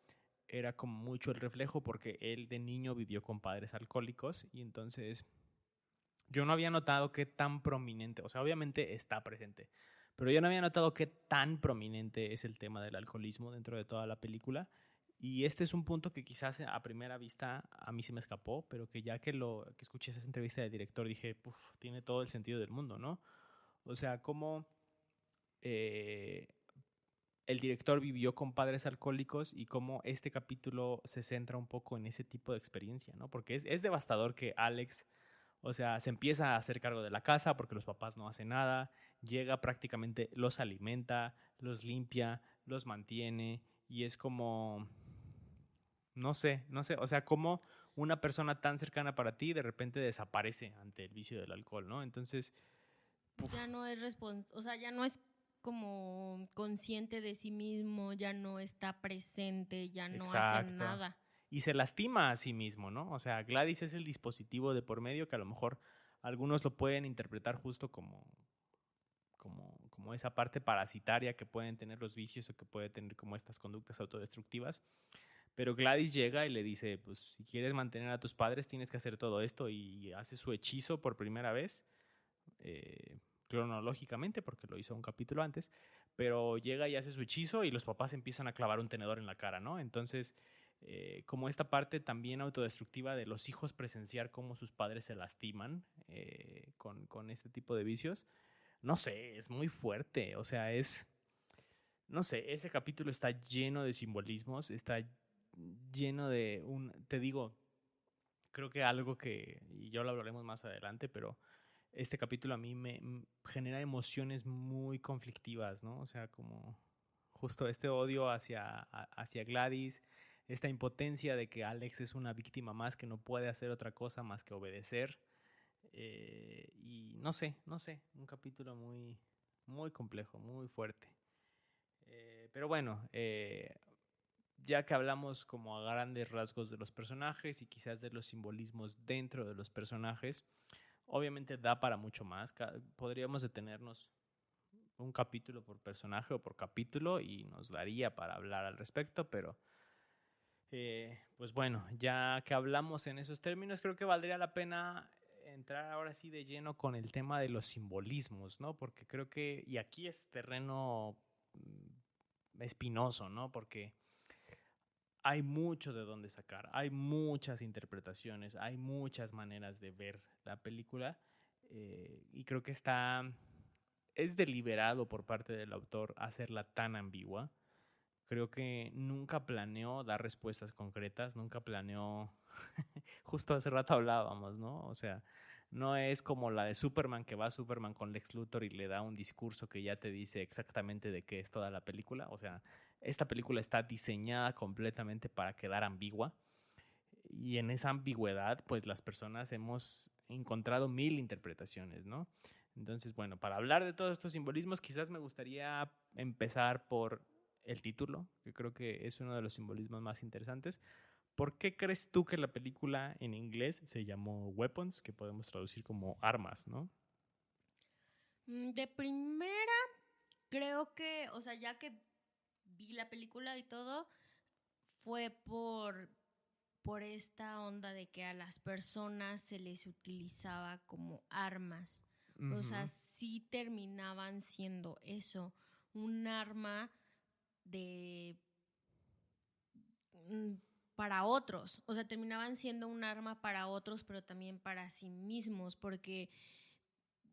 era como mucho el reflejo porque él de niño vivió con padres alcohólicos y entonces yo no había notado qué tan prominente, o sea, obviamente está presente, pero yo no había notado qué tan prominente es el tema del alcoholismo dentro de toda la película. Y este es un punto que quizás a primera vista a mí se me escapó, pero que ya que escuché esa entrevista del director dije, tiene todo el sentido del mundo, ¿no? O sea, cómo eh, el director vivió con padres alcohólicos y cómo este capítulo se centra un poco en ese tipo de experiencia, ¿no? Porque es devastador que Alex, o sea, se empieza a hacer cargo de la casa porque los papás no hacen nada, llega prácticamente, los alimenta, los limpia, los mantiene y es como, no sé, o sea, como una persona tan cercana para ti de repente desaparece ante el vicio del alcohol, ¿no? Entonces, Ya no es o sea, ya no es como consciente de sí mismo, ya no está presente, ya no hace exacto. nada. Y se lastima a sí mismo, ¿no? O sea, Gladys es el dispositivo de por medio que a lo mejor algunos lo pueden interpretar justo como esa parte parasitaria que pueden tener los vicios o que puede tener como estas conductas autodestructivas. Pero Gladys llega y le dice, pues si quieres mantener a tus padres tienes que hacer todo esto, y hace su hechizo por primera vez, cronológicamente porque lo hizo un capítulo antes, pero llega y hace su hechizo y los papás empiezan a clavar un tenedor en la cara, ¿no? Entonces, como esta parte también autodestructiva de los hijos presenciar cómo sus padres se lastiman con este tipo de vicios, no sé, es muy fuerte, o sea, no sé, ese capítulo está lleno de simbolismos, está lleno de te digo, creo que algo que, y ya lo hablaremos más adelante, pero este capítulo a mí me genera emociones muy conflictivas, ¿no? O sea, como justo este odio hacia Gladys, esta impotencia de que Alex es una víctima más que no puede hacer otra cosa más que obedecer. Y no sé, un capítulo muy, muy complejo, muy fuerte. Pero bueno, ya que hablamos como a grandes rasgos de los personajes y quizás de los simbolismos dentro de los personajes, obviamente da para mucho más. Podríamos detenernos un capítulo por personaje o por capítulo y nos daría para hablar al respecto, pero pues bueno, ya que hablamos en esos términos, creo que valdría la pena entrar ahora sí de lleno con el tema de los simbolismos, ¿no? Porque creo que, y aquí es terreno espinoso, ¿no? Porque hay mucho de dónde sacar, hay muchas interpretaciones, hay muchas maneras de ver la película, y creo que es deliberado por parte del autor hacerla tan ambigua. Creo que nunca planeó dar respuestas concretas, nunca planeó, justo hace rato hablábamos, ¿no? O sea, no es como la de Superman, que va Superman con Lex Luthor y le da un discurso que ya te dice exactamente de qué es toda la película. O sea, esta película está diseñada completamente para quedar ambigua, y en esa ambigüedad, pues las personas hemos encontrado mil interpretaciones, ¿no? Entonces, bueno, para hablar de todos estos simbolismos, quizás me gustaría empezar por el título, que creo que es uno de los simbolismos más interesantes. ¿Por qué crees tú que la película en inglés se llamó Weapons, que podemos traducir como armas, ¿no? De primera, creo que, o sea, ya que vi la película y todo, fue por esta onda de que a las personas se les utilizaba como armas. O sea, Uh-huh. sí terminaban siendo eso, un arma de mm, para otros. O sea, terminaban siendo un arma para otros, pero también para sí mismos, porque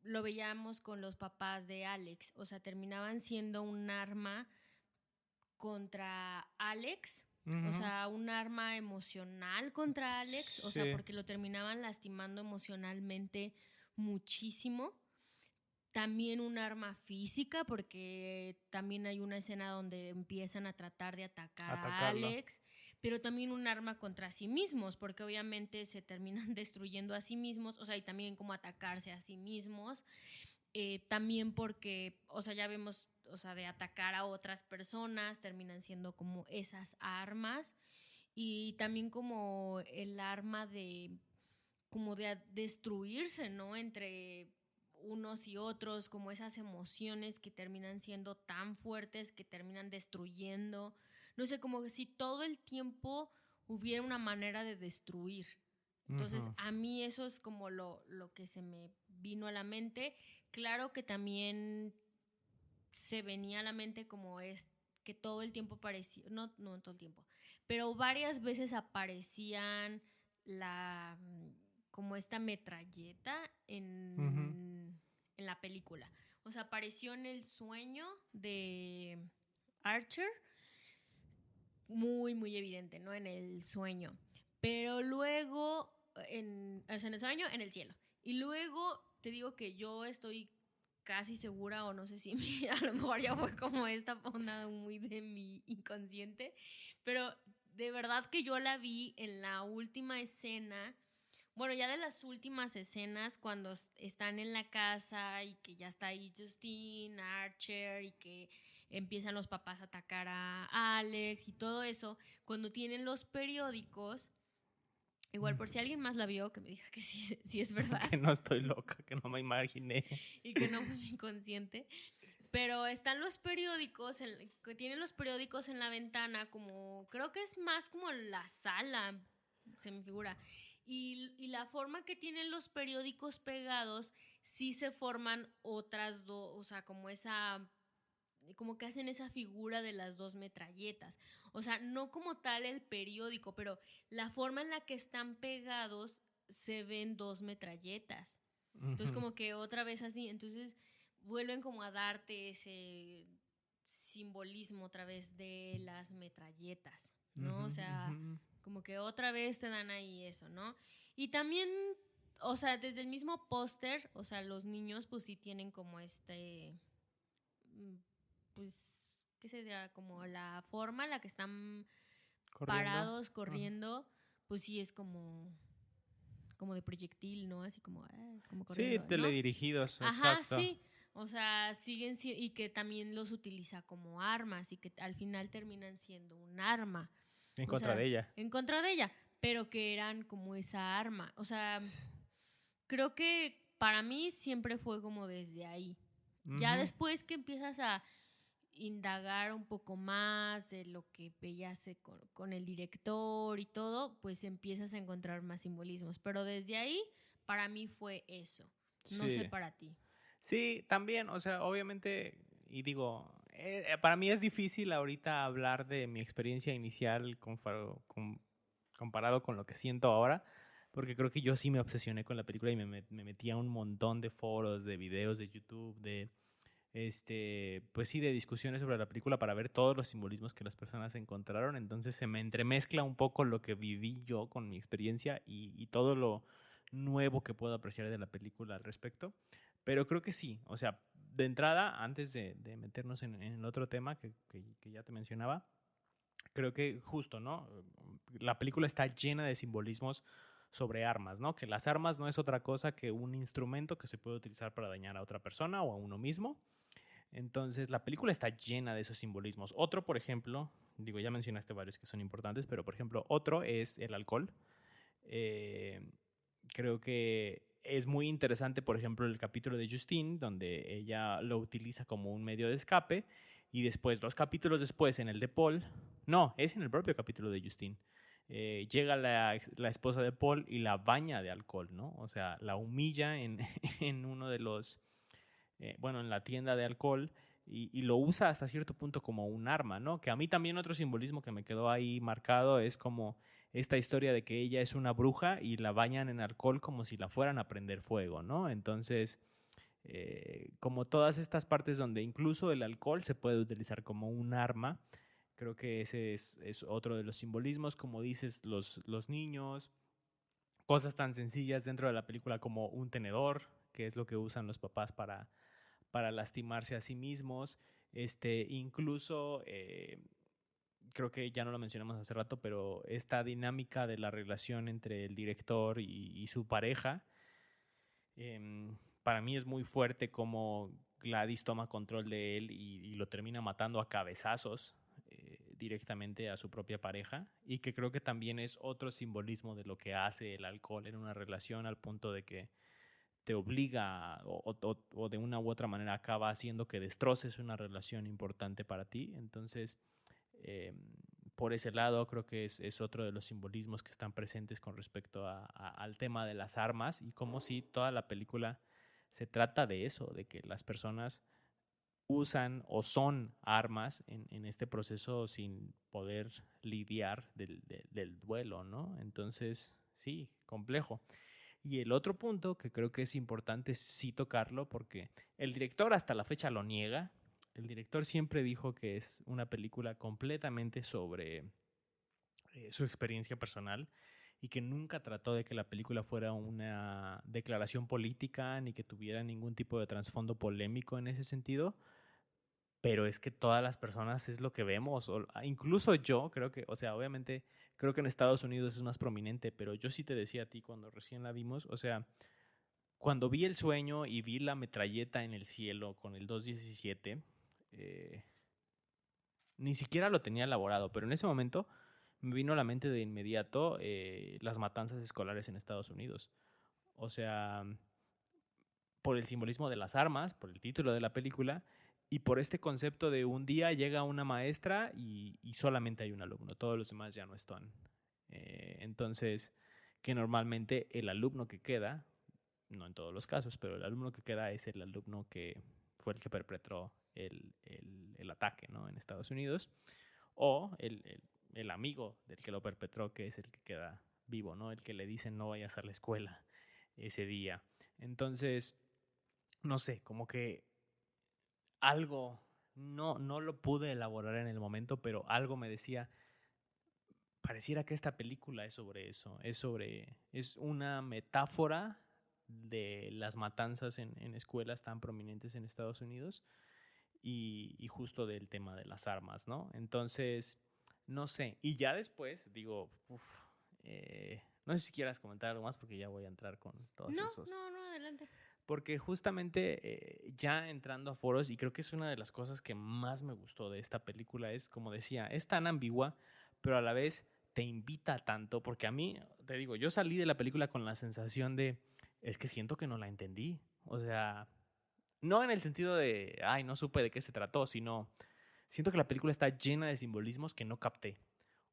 lo veíamos con los papás de Alex. O sea, terminaban siendo un arma contra Alex, o Uh-huh. sea, un arma emocional contra Alex, o sea, Sí. porque lo terminaban lastimando emocionalmente muchísimo. También un arma física, porque también hay una escena donde empiezan a tratar de atacar a Atacarlo. Alex, pero también un arma contra sí mismos, porque obviamente se terminan destruyendo a sí mismos, o sea, y también como atacarse a sí mismos. También porque, o sea, ya vemos, o sea, de atacar a otras personas, terminan siendo como esas armas. Y también como el arma como de destruirse, ¿no? Entre unos y otros, como esas emociones que terminan siendo tan fuertes, que terminan destruyendo. No sé, como que si todo el tiempo hubiera una manera de destruir. Entonces, Uh-huh. a mí eso es como lo que se me vino a la mente. Claro que también se venía a la mente como es que todo el tiempo parecía, no todo el tiempo, pero varias veces aparecían la como esta metralleta Uh-huh. en la película. O sea, apareció en el sueño de Archer, muy, muy evidente, ¿no? En el sueño. Pero luego, o sea, en el sueño, en el cielo. Y luego te digo que yo estoy casi segura, o no sé si a lo mejor ya fue como esta onda muy de mi inconsciente, pero de verdad que yo la vi en la última escena, bueno, ya de las últimas escenas cuando están en la casa y que ya está ahí Justine, Archer y que empiezan los papás a atacar a Alex y todo eso, cuando tienen los periódicos, igual por si alguien más la vio, que me diga que sí, sí es verdad Que no estoy loca, que no me imaginé. y que no fue inconsciente, Pero están los periódicos, que tienen los periódicos en la ventana, como creo que es más como la sala, se me figura. Y la forma que tienen los periódicos pegados, sí se forman otras dos, o sea, como que hacen esa figura de las dos metralletas. O sea, no como tal el periódico, pero la forma en la que están pegados se ven dos metralletas. Entonces, como que otra vez así, entonces vuelven como a darte ese simbolismo otra vez de las metralletas, ¿no? O sea, como que otra vez te dan ahí eso, ¿no? Y también, o sea, desde el mismo póster, o sea, los niños pues sí tienen como pues, ¿qué sería? Como la forma en la que están parados, corriendo, pues sí es como de proyectil, ¿no? Así como Sí, corriendo, ¿no? teledirigidos, Ajá, exacto. sí. O sea, y que también los utiliza como armas y que al final terminan siendo un arma. En O contra sea, de ella. en contra de ella, pero que eran como esa arma. O sea, creo que para mí siempre fue como desde ahí. Ya después que empiezas a indagar un poco más de lo que veías con el director y todo, pues empiezas a encontrar más simbolismos. Pero desde ahí, para mí fue eso. No sé Sí. para ti. Sí, también, o sea, obviamente, y digo, para mí es difícil ahorita hablar de mi experiencia inicial comparado con lo que siento ahora, porque creo que yo sí me obsesioné con la película y me metí a un montón de foros, de videos de YouTube, pues sí, de discusiones sobre la película para ver todos los simbolismos que las personas encontraron. Entonces se me entremezcla un poco lo que viví yo con mi experiencia y todo lo nuevo que puedo apreciar de la película al respecto. Pero creo que sí, o sea, de entrada, antes de meternos en el otro tema que ya te mencionaba, creo que justo, ¿no? La película está llena de simbolismos sobre armas, ¿no? Que las armas no es otra cosa que un instrumento que se puede utilizar para dañar a otra persona o a uno mismo. Entonces, la película está llena de esos simbolismos. Otro, por ejemplo, digo, ya mencionaste varios que son importantes, pero por ejemplo, otro es el alcohol. Eh, Creo que es muy interesante, por ejemplo, el capítulo de Justine, donde ella lo utiliza como un medio de escape, y después, 2 capítulos después, en el de Paul, no, es en el propio capítulo de Justine, llega la esposa de Paul y la baña de alcohol, ¿no? O sea, la humilla en uno de los, bueno, en la tienda de alcohol, y lo usa hasta cierto punto como un arma, ¿no? Que a mí también otro simbolismo que me quedó ahí marcado es como esta historia de que ella es una bruja y la bañan en alcohol como si la fueran a prender fuego, ¿no? Entonces, como todas estas partes donde incluso el alcohol se puede utilizar como un arma, creo que ese es otro de los simbolismos, como dices, los niños, cosas tan sencillas dentro de la película como un tenedor, que es lo que usan los papás para lastimarse a sí mismos, incluso creo que ya no lo mencionamos hace rato, pero esta dinámica de la relación entre el director y su pareja, para mí es muy fuerte como Gladys toma control de él y lo termina matando a cabezazos directamente a su propia pareja, y que creo que también es otro simbolismo de lo que hace el alcohol en una relación, al punto de que te obliga o de una u otra manera acaba haciendo que destroces una relación importante para ti. Entonces, eh, por ese lado, creo que es otro de los simbolismos que están presentes con respecto al tema de las armas, y cómo si toda la película se trata de eso, de que las personas usan o son armas en este proceso sin poder lidiar del duelo, ¿no? Entonces, sí, complejo. Y el otro punto que creo que es importante sí tocarlo, porque el director hasta la fecha lo niega. El director siempre dijo que es una película completamente sobre su experiencia personal, y que nunca trató de que la película fuera una declaración política ni que tuviera ningún tipo de trasfondo polémico en ese sentido. Pero es que todas las personas es lo que vemos, o incluso yo creo que, o sea, obviamente creo que en Estados Unidos es más prominente, pero yo sí te decía a ti cuando recién la vimos, o sea, cuando vi el sueño y vi la metralleta en el cielo con el 217, ni siquiera lo tenía elaborado, pero en ese momento me vino a la mente de inmediato las matanzas escolares en Estados Unidos. O sea, por el simbolismo de las armas, por el título de la película, Y por este concepto de un día llega una maestra y solamente hay un alumno, todos los demás ya no están. Entonces, que normalmente el alumno que queda, no en todos los casos, pero el alumno que queda es el alumno que fue el que perpetró el ataque, ¿no? En Estados Unidos, o el amigo del que lo perpetró, que es el que queda vivo, ¿no? El que le dicen no vayas a la escuela ese día. Entonces, no sé, como que algo, no lo pude elaborar en el momento, pero algo me decía, pareciera que esta película es sobre eso, es una metáfora de las matanzas en escuelas tan prominentes en Estados Unidos y justo del tema de las armas, ¿no? Entonces, no sé, y ya después digo, no sé si quieras comentar algo más porque ya voy a entrar con todos esos. No, adelante. Porque justamente ya entrando a foros, y creo que es una de las cosas que más me gustó de esta película, es como decía, es tan ambigua, pero a la vez te invita tanto, porque a mí, te digo, yo salí de la película con la sensación de, es que siento que no la entendí. O sea, no en el sentido de, ay, no supe de qué se trató, sino siento que la película está llena de simbolismos que no capté.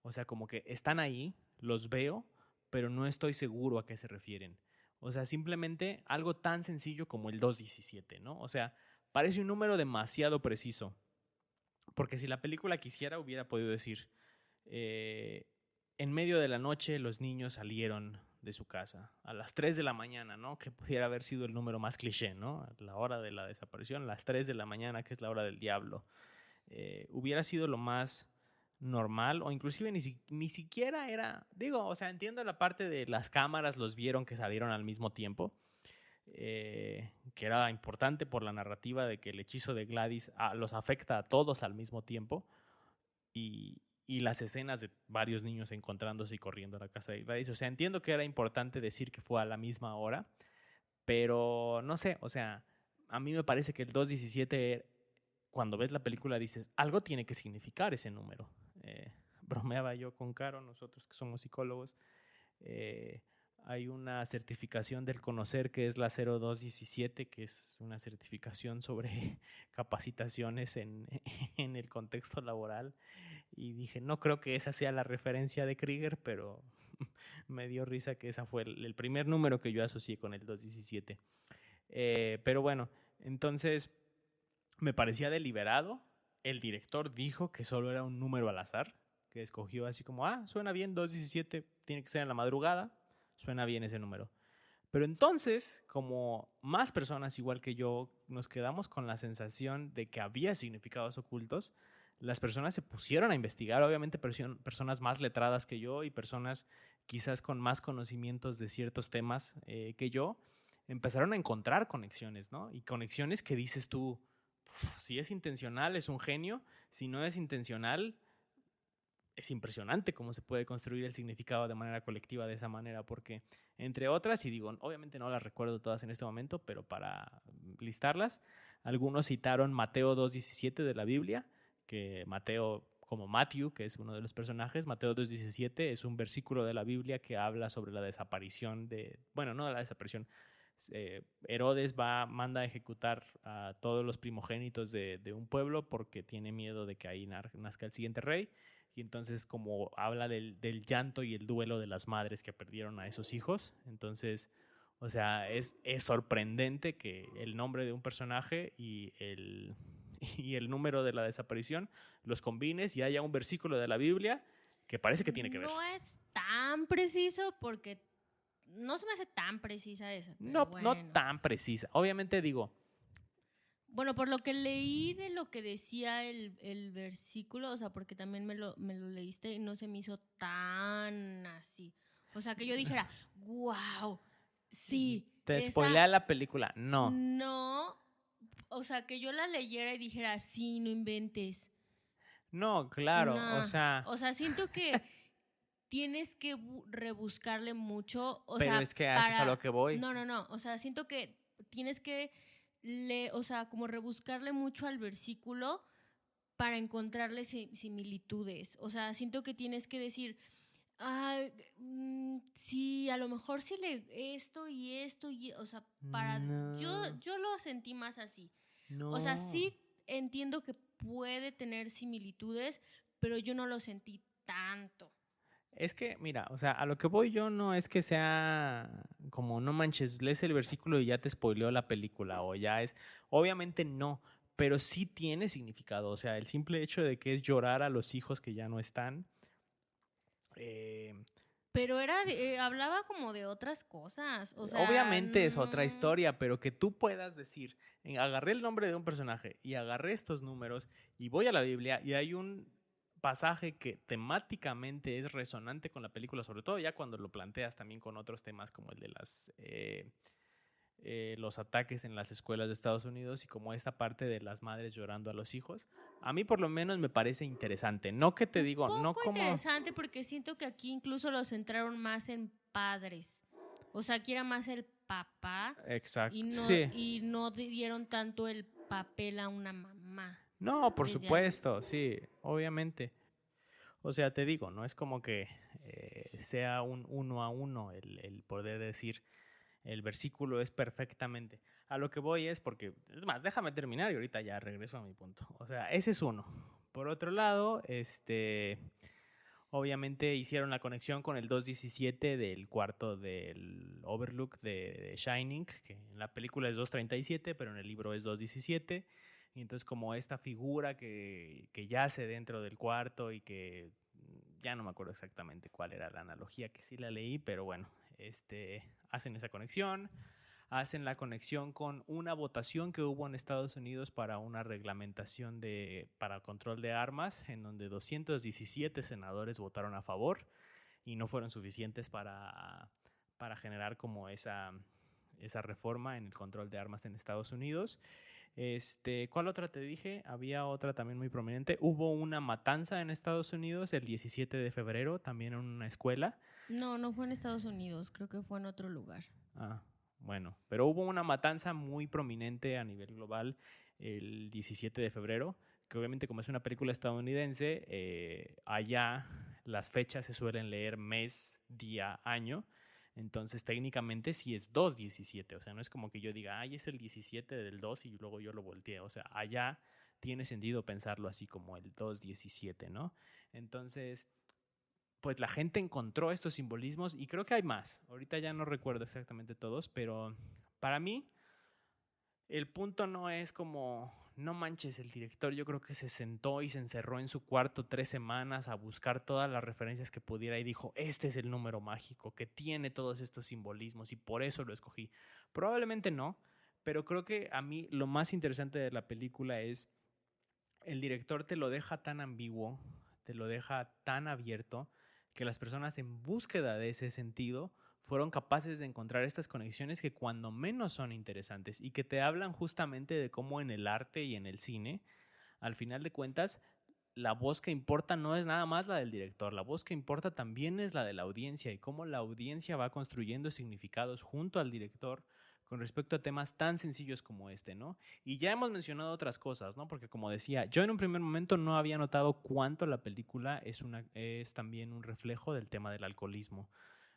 O sea, como que están ahí, los veo, pero no estoy seguro a qué se refieren. O sea, simplemente algo tan sencillo como el 217, ¿no? O sea, parece un número demasiado preciso. Porque si la película quisiera, hubiera podido decir, en medio de la noche los niños salieron de su casa a las 3 de la mañana, ¿no? Que pudiera haber sido el número más cliché, ¿no? La hora de la desaparición, las 3 de la mañana, que es la hora del diablo. Hubiera sido lo más normal o inclusive ni siquiera era, digo, o sea, entiendo la parte de las cámaras, los vieron que salieron al mismo tiempo, que era importante por la narrativa de que el hechizo de Gladys los afecta a todos al mismo tiempo y las escenas de varios niños encontrándose y corriendo a la casa de Gladys, o sea, entiendo que era importante decir que fue a la misma hora, pero no sé, o sea, a mí me parece que el 217 cuando ves la película dices, algo tiene que significar ese número. Bromeaba yo con Caro, nosotros que somos psicólogos, hay una certificación del conocer que es la 0217, que es una certificación sobre capacitaciones en el contexto laboral. Y dije, no creo que esa sea la referencia de Krieger, pero me dio risa que esa fue el primer número que yo asocié con el 217. Pero bueno, entonces me parecía deliberado. El director dijo que solo era un número al azar, que escogió así como, suena bien, 217, tiene que ser en la madrugada, suena bien ese número. Pero entonces, como más personas igual que yo nos quedamos con la sensación de que había significados ocultos, las personas se pusieron a investigar, obviamente personas más letradas que yo y personas quizás con más conocimientos de ciertos temas que yo, empezaron a encontrar conexiones, ¿no? Y conexiones que dices tú, si es intencional es un genio, si no es intencional es impresionante cómo se puede construir el significado de manera colectiva de esa manera, porque entre otras, y digo, obviamente no las recuerdo todas en este momento, pero para listarlas, algunos citaron Mateo 2.17 de la Biblia, que Mateo, como Matthew, que es uno de los personajes, Mateo 2.17 es un versículo de la Biblia que habla sobre la desaparición bueno, no de la desaparición, Herodes manda a ejecutar a todos los primogénitos de un pueblo porque tiene miedo de que ahí nazca el siguiente rey. Y entonces como habla del llanto y el duelo de las madres que perdieron a esos hijos, entonces, o sea, es sorprendente que el nombre de un personaje y el número de la desaparición los combines y haya un versículo de la Biblia que parece que tiene que ver. No es tan preciso porque no se me hace tan precisa esa. No, Bueno. no tan precisa. Obviamente digo, bueno, por lo que leí de lo que decía el versículo, o sea, porque también me lo leíste y no se me hizo tan así. O sea, que yo dijera, wow, sí. te spoilea la película. No. No, o sea, que yo la leyera y dijera, sí, no inventes. No, claro, No. o sea... O sea, siento que tienes que rebuscarle mucho, o pero sea, es que eso es a lo que voy. No, o sea, siento que tienes que o sea, como rebuscarle mucho al versículo para encontrarle similitudes. O sea, siento que tienes que decir, sí, a lo mejor sí esto y esto, o sea, para... No. Yo lo sentí más así. No. O sea, sí entiendo que puede tener similitudes, pero yo no lo sentí tanto. Es que, mira, o sea, a lo que voy yo no es que sea como, no manches, lees el versículo y ya te spoileó la película, o ya es, obviamente no, pero sí tiene significado, o sea, el simple hecho de que es llorar a los hijos que ya no están. eh, Pero hablaba como de otras cosas, o sea, Obviamente es otra historia, pero que tú puedas decir, agarré el nombre de un personaje y agarré estos números y voy a la Biblia y hay un pasaje que temáticamente es resonante con la película, sobre todo ya cuando lo planteas también con otros temas como el de los ataques en las escuelas de Estados Unidos y como esta parte de las madres llorando a los hijos. A mí por lo menos me parece interesante. No que te un digo, no poco como... interesante porque siento que aquí incluso lo centraron más en padres. O sea, aquí era más el papá Exacto, sí. y no dieron tanto el papel a una mamá No, por desde ahí. supuesto, sí, obviamente. O sea, te digo, no es como que sea un uno a uno el poder decir el versículo es perfectamente. A lo que voy es porque, es más, déjame terminar y ahorita ya regreso a mi punto. O sea, ese es uno. Por otro lado, obviamente hicieron la conexión con el 217 del cuarto del Overlook de Shining, que en la película es 237, pero en el libro es 217. Y entonces como esta figura que yace dentro del cuarto y que ya no me acuerdo exactamente cuál era la analogía, que sí la leí, pero bueno, hacen esa conexión. Hacen la conexión con una votación que hubo en Estados Unidos para una reglamentación para control de armas, en donde 217 senadores votaron a favor y no fueron suficientes para generar como esa reforma en el control de armas en Estados Unidos. ¿Cuál otra te dije? Había otra también muy prominente. Hubo una matanza en Estados Unidos el 17 de febrero, también en una escuela. No, no fue en Estados Unidos, creo que fue en otro lugar. Ah, bueno, pero hubo una matanza muy prominente a nivel global el 17 de febrero, que obviamente como es una película estadounidense, allá las fechas se suelen leer mes, día, año. Entonces técnicamente sí es 2/17, o sea, no es como que yo diga, ay, es el 17 del 2 y luego yo lo volteé, o sea, allá tiene sentido pensarlo así como el 2/17, ¿no? Entonces, pues la gente encontró estos simbolismos y creo que hay más. Ahorita ya no recuerdo exactamente todos, pero para mí el punto no es como, no manches, el director yo creo que se sentó y se encerró en su cuarto 3 semanas a buscar todas las referencias que pudiera y dijo, este es el número mágico que tiene todos estos simbolismos y por eso lo escogí. Probablemente no, pero creo que a mí lo más interesante de la película es el director te lo deja tan ambiguo, te lo deja tan abierto, que las personas en búsqueda de ese sentido fueron capaces de encontrar estas conexiones que cuando menos son interesantes y que te hablan justamente de cómo en el arte y en el cine, al final de cuentas, la voz que importa no es nada más la del director, la voz que importa también es la de la audiencia y cómo la audiencia va construyendo significados junto al director con respecto a temas tan sencillos como este, ¿no? Y ya hemos mencionado otras cosas, ¿no? Porque como decía, yo en un primer momento no había notado cuánto la película es también un reflejo del tema del alcoholismo.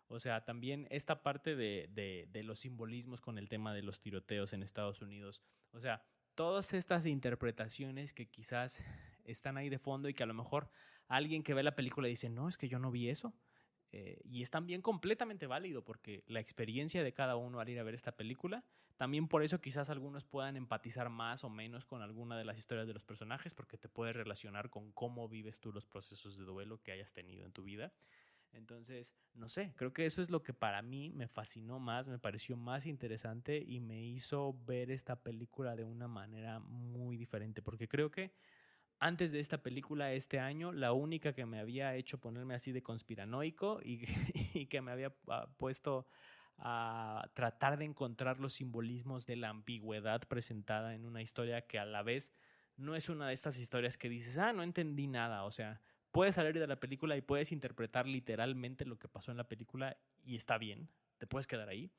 O sea, también esta parte de los simbolismos con el tema de los tiroteos en Estados Unidos. O sea, todas estas interpretaciones que quizás están ahí de fondo y que a lo mejor alguien que ve la película dice, no, es que yo no vi eso. Y es también completamente válido porque la experiencia de cada uno al ir a ver esta película, también por eso quizás algunos puedan empatizar más o menos con alguna de las historias de los personajes porque te puedes relacionar con cómo vives tú los procesos de duelo que hayas tenido en tu vida. Entonces, no sé, creo que eso es lo que para mí me fascinó más, me pareció más interesante y me hizo ver esta película de una manera muy diferente, porque creo que antes de esta película este año, la única que me había hecho ponerme así de conspiranoico y que me había puesto a tratar de encontrar los simbolismos de la ambigüedad presentada en una historia que a la vez no es una de estas historias que dices, no entendí nada, o sea, puedes salir de la película y puedes interpretar literalmente lo que pasó en la película y está bien, te puedes quedar ahí,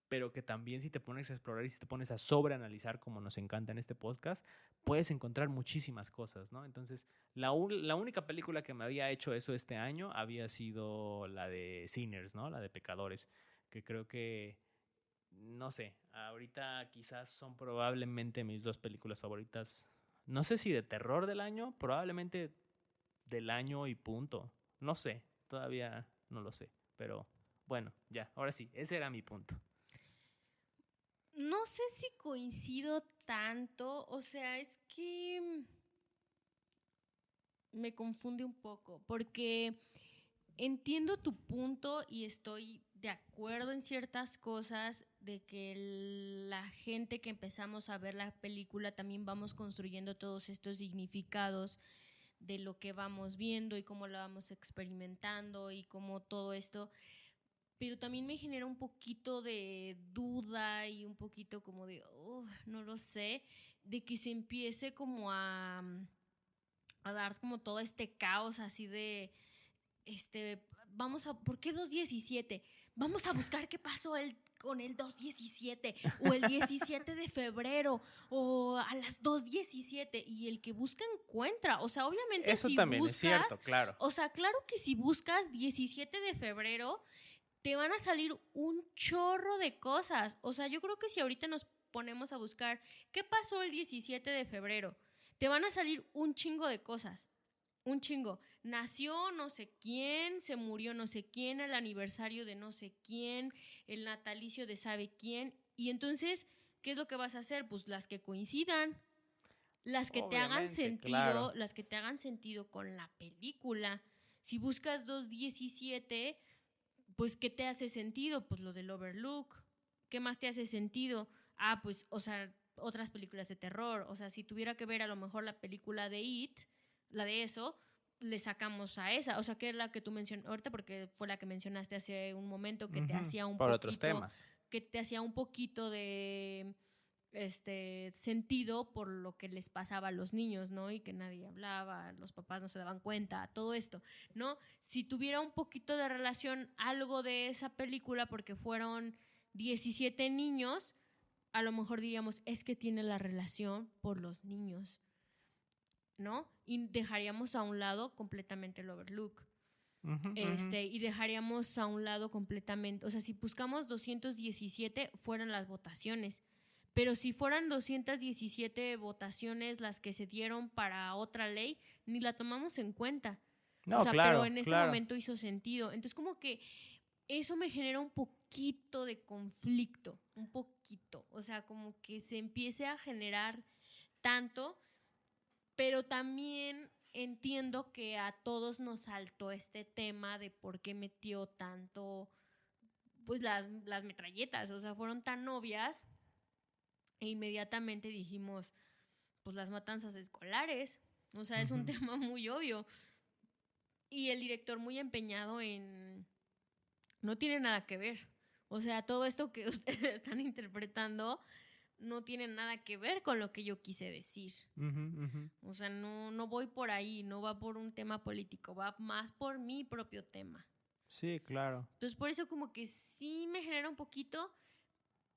pero que también si te pones a explorar y si te pones a sobreanalizar como nos encanta en este podcast, puedes encontrar muchísimas cosas, ¿no? Entonces, la única película que me había hecho eso este año había sido la de Sinners, ¿no? La de Pecadores, que creo que, no sé, ahorita quizás son probablemente mis dos películas favoritas no sé si de terror del año, probablemente del año y punto. No sé, todavía no lo sé. Pero bueno, ya, ahora sí, ese era mi punto. No sé si coincido tanto, o sea, es que me confunde un poco, porque entiendo tu punto y estoy de acuerdo en ciertas cosas de que la gente que empezamos a ver la película también vamos construyendo todos estos significados de lo que vamos viendo y cómo lo vamos experimentando y cómo todo esto, pero también me genera un poquito de duda y un poquito como de, no lo sé, de que se empiece como a dar como todo este caos así de, ¿por qué 217? Vamos a buscar qué pasó con el 217 o el 17 de febrero o a las 2:17 y el que busca encuentra. O sea, obviamente Eso si también es buscas, cierto, claro. o sea, claro que si buscas 17 de febrero, te van a salir un chorro de cosas. O sea, yo creo que si ahorita nos ponemos a buscar qué pasó el 17 de febrero, te van a salir un chingo de cosas. Un chingo. Nació no sé quién, se murió no sé quién, el aniversario de no sé quién, el natalicio de sabe quién. Y entonces, ¿qué es lo que vas a hacer? Pues las que coincidan, las que te hagan Obviamente, claro. sentido, las que te hagan sentido con la película. Si buscas 217, pues ¿qué te hace sentido? Pues lo del Overlook. ¿Qué más te hace sentido? Ah, pues, o sea, otras películas de terror. O sea, si tuviera que ver a lo mejor la película de It, la de eso, le sacamos a esa. O sea, que es la que tú mencionaste ahorita, porque fue la que mencionaste hace un momento, que te hacía un Por otros poquito, temas. que te hacía un poquito de sentido por lo que les pasaba a los niños, ¿no? Y que nadie hablaba, los papás no se daban cuenta, todo esto, ¿no? Si tuviera un poquito de relación algo de esa película, porque fueron 17 niños, a lo mejor diríamos, es que tiene la relación por los niños, ¿no? Y dejaríamos a un lado completamente el Overlook. Y dejaríamos a un lado completamente, o sea, si buscamos 217, fueran las votaciones. Pero si fueran 217 votaciones las que se dieron para otra ley, ni la tomamos en cuenta. No, O sea, pero claro, en este claro. momento hizo sentido. Entonces, como que eso me genera un poquito de conflicto, un poquito. O sea, como que se empiece a generar tanto, pero también entiendo que a todos nos saltó este tema de por qué metió tanto, pues las metralletas, o sea, fueron tan obvias e inmediatamente dijimos, pues las matanzas escolares, o sea, es un tema muy obvio. Y el director muy empeñado en, no tiene nada que ver. O sea, todo esto que ustedes están interpretando no tiene nada que ver con lo que yo quise decir. O sea, no voy por ahí, no va por un tema político, va más por mi propio tema. Sí, claro. Entonces, por eso como que sí me genera un poquito,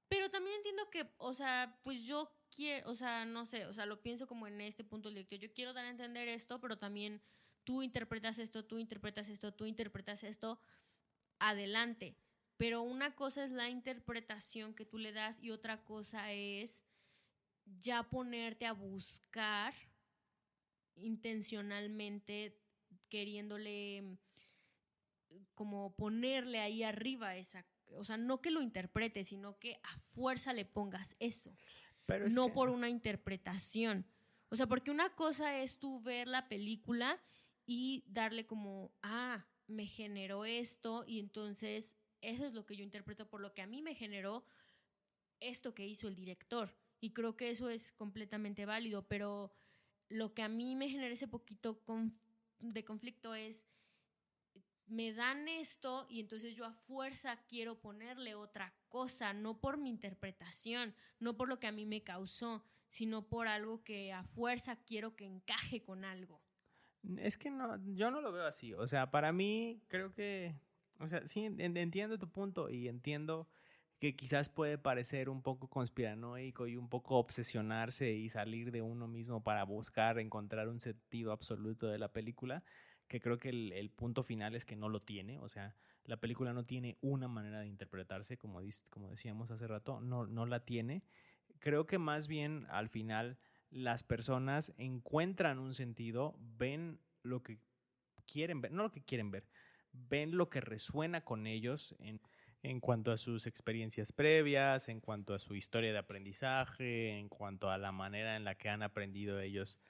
pero también entiendo que, o sea, pues yo quiero, o sea, no sé, o sea, lo pienso como en este punto directo. Yo quiero dar a entender esto, pero también tú interpretas esto, tú interpretas esto, tú interpretas esto, adelante. Pero una cosa es la interpretación que tú le das y otra cosa es ya ponerte a buscar intencionalmente, queriéndole como ponerle ahí arriba esa, o sea, no que lo interpretes, sino que a fuerza le pongas eso, Pero es no que... por una interpretación. O sea, porque una cosa es tú ver la película y darle como, me generó esto y entonces eso es lo que yo interpreto por lo que a mí me generó esto que hizo el director. Y creo que eso es completamente válido, pero lo que a mí me genera ese poquito de conflicto es, me dan esto y entonces yo a fuerza quiero ponerle otra cosa, no por mi interpretación, no por lo que a mí me causó, sino por algo que a fuerza quiero que encaje con algo. Es que no, yo no lo veo así. O sea, para mí creo que, o sea, sí, entiendo tu punto y entiendo que quizás puede parecer un poco conspiranoico y un poco obsesionarse y salir de uno mismo para buscar encontrar un sentido absoluto de la película, que creo que el punto final es que no lo tiene. O sea, la película no tiene una manera de interpretarse, como decíamos hace rato, no la tiene. Creo que más bien al final las personas encuentran un sentido, ven lo que quieren ver, no lo que quieren ver, ven lo que resuena con ellos en cuanto a sus experiencias previas, en cuanto a su historia de aprendizaje, en cuanto a la manera en la que han aprendido ellos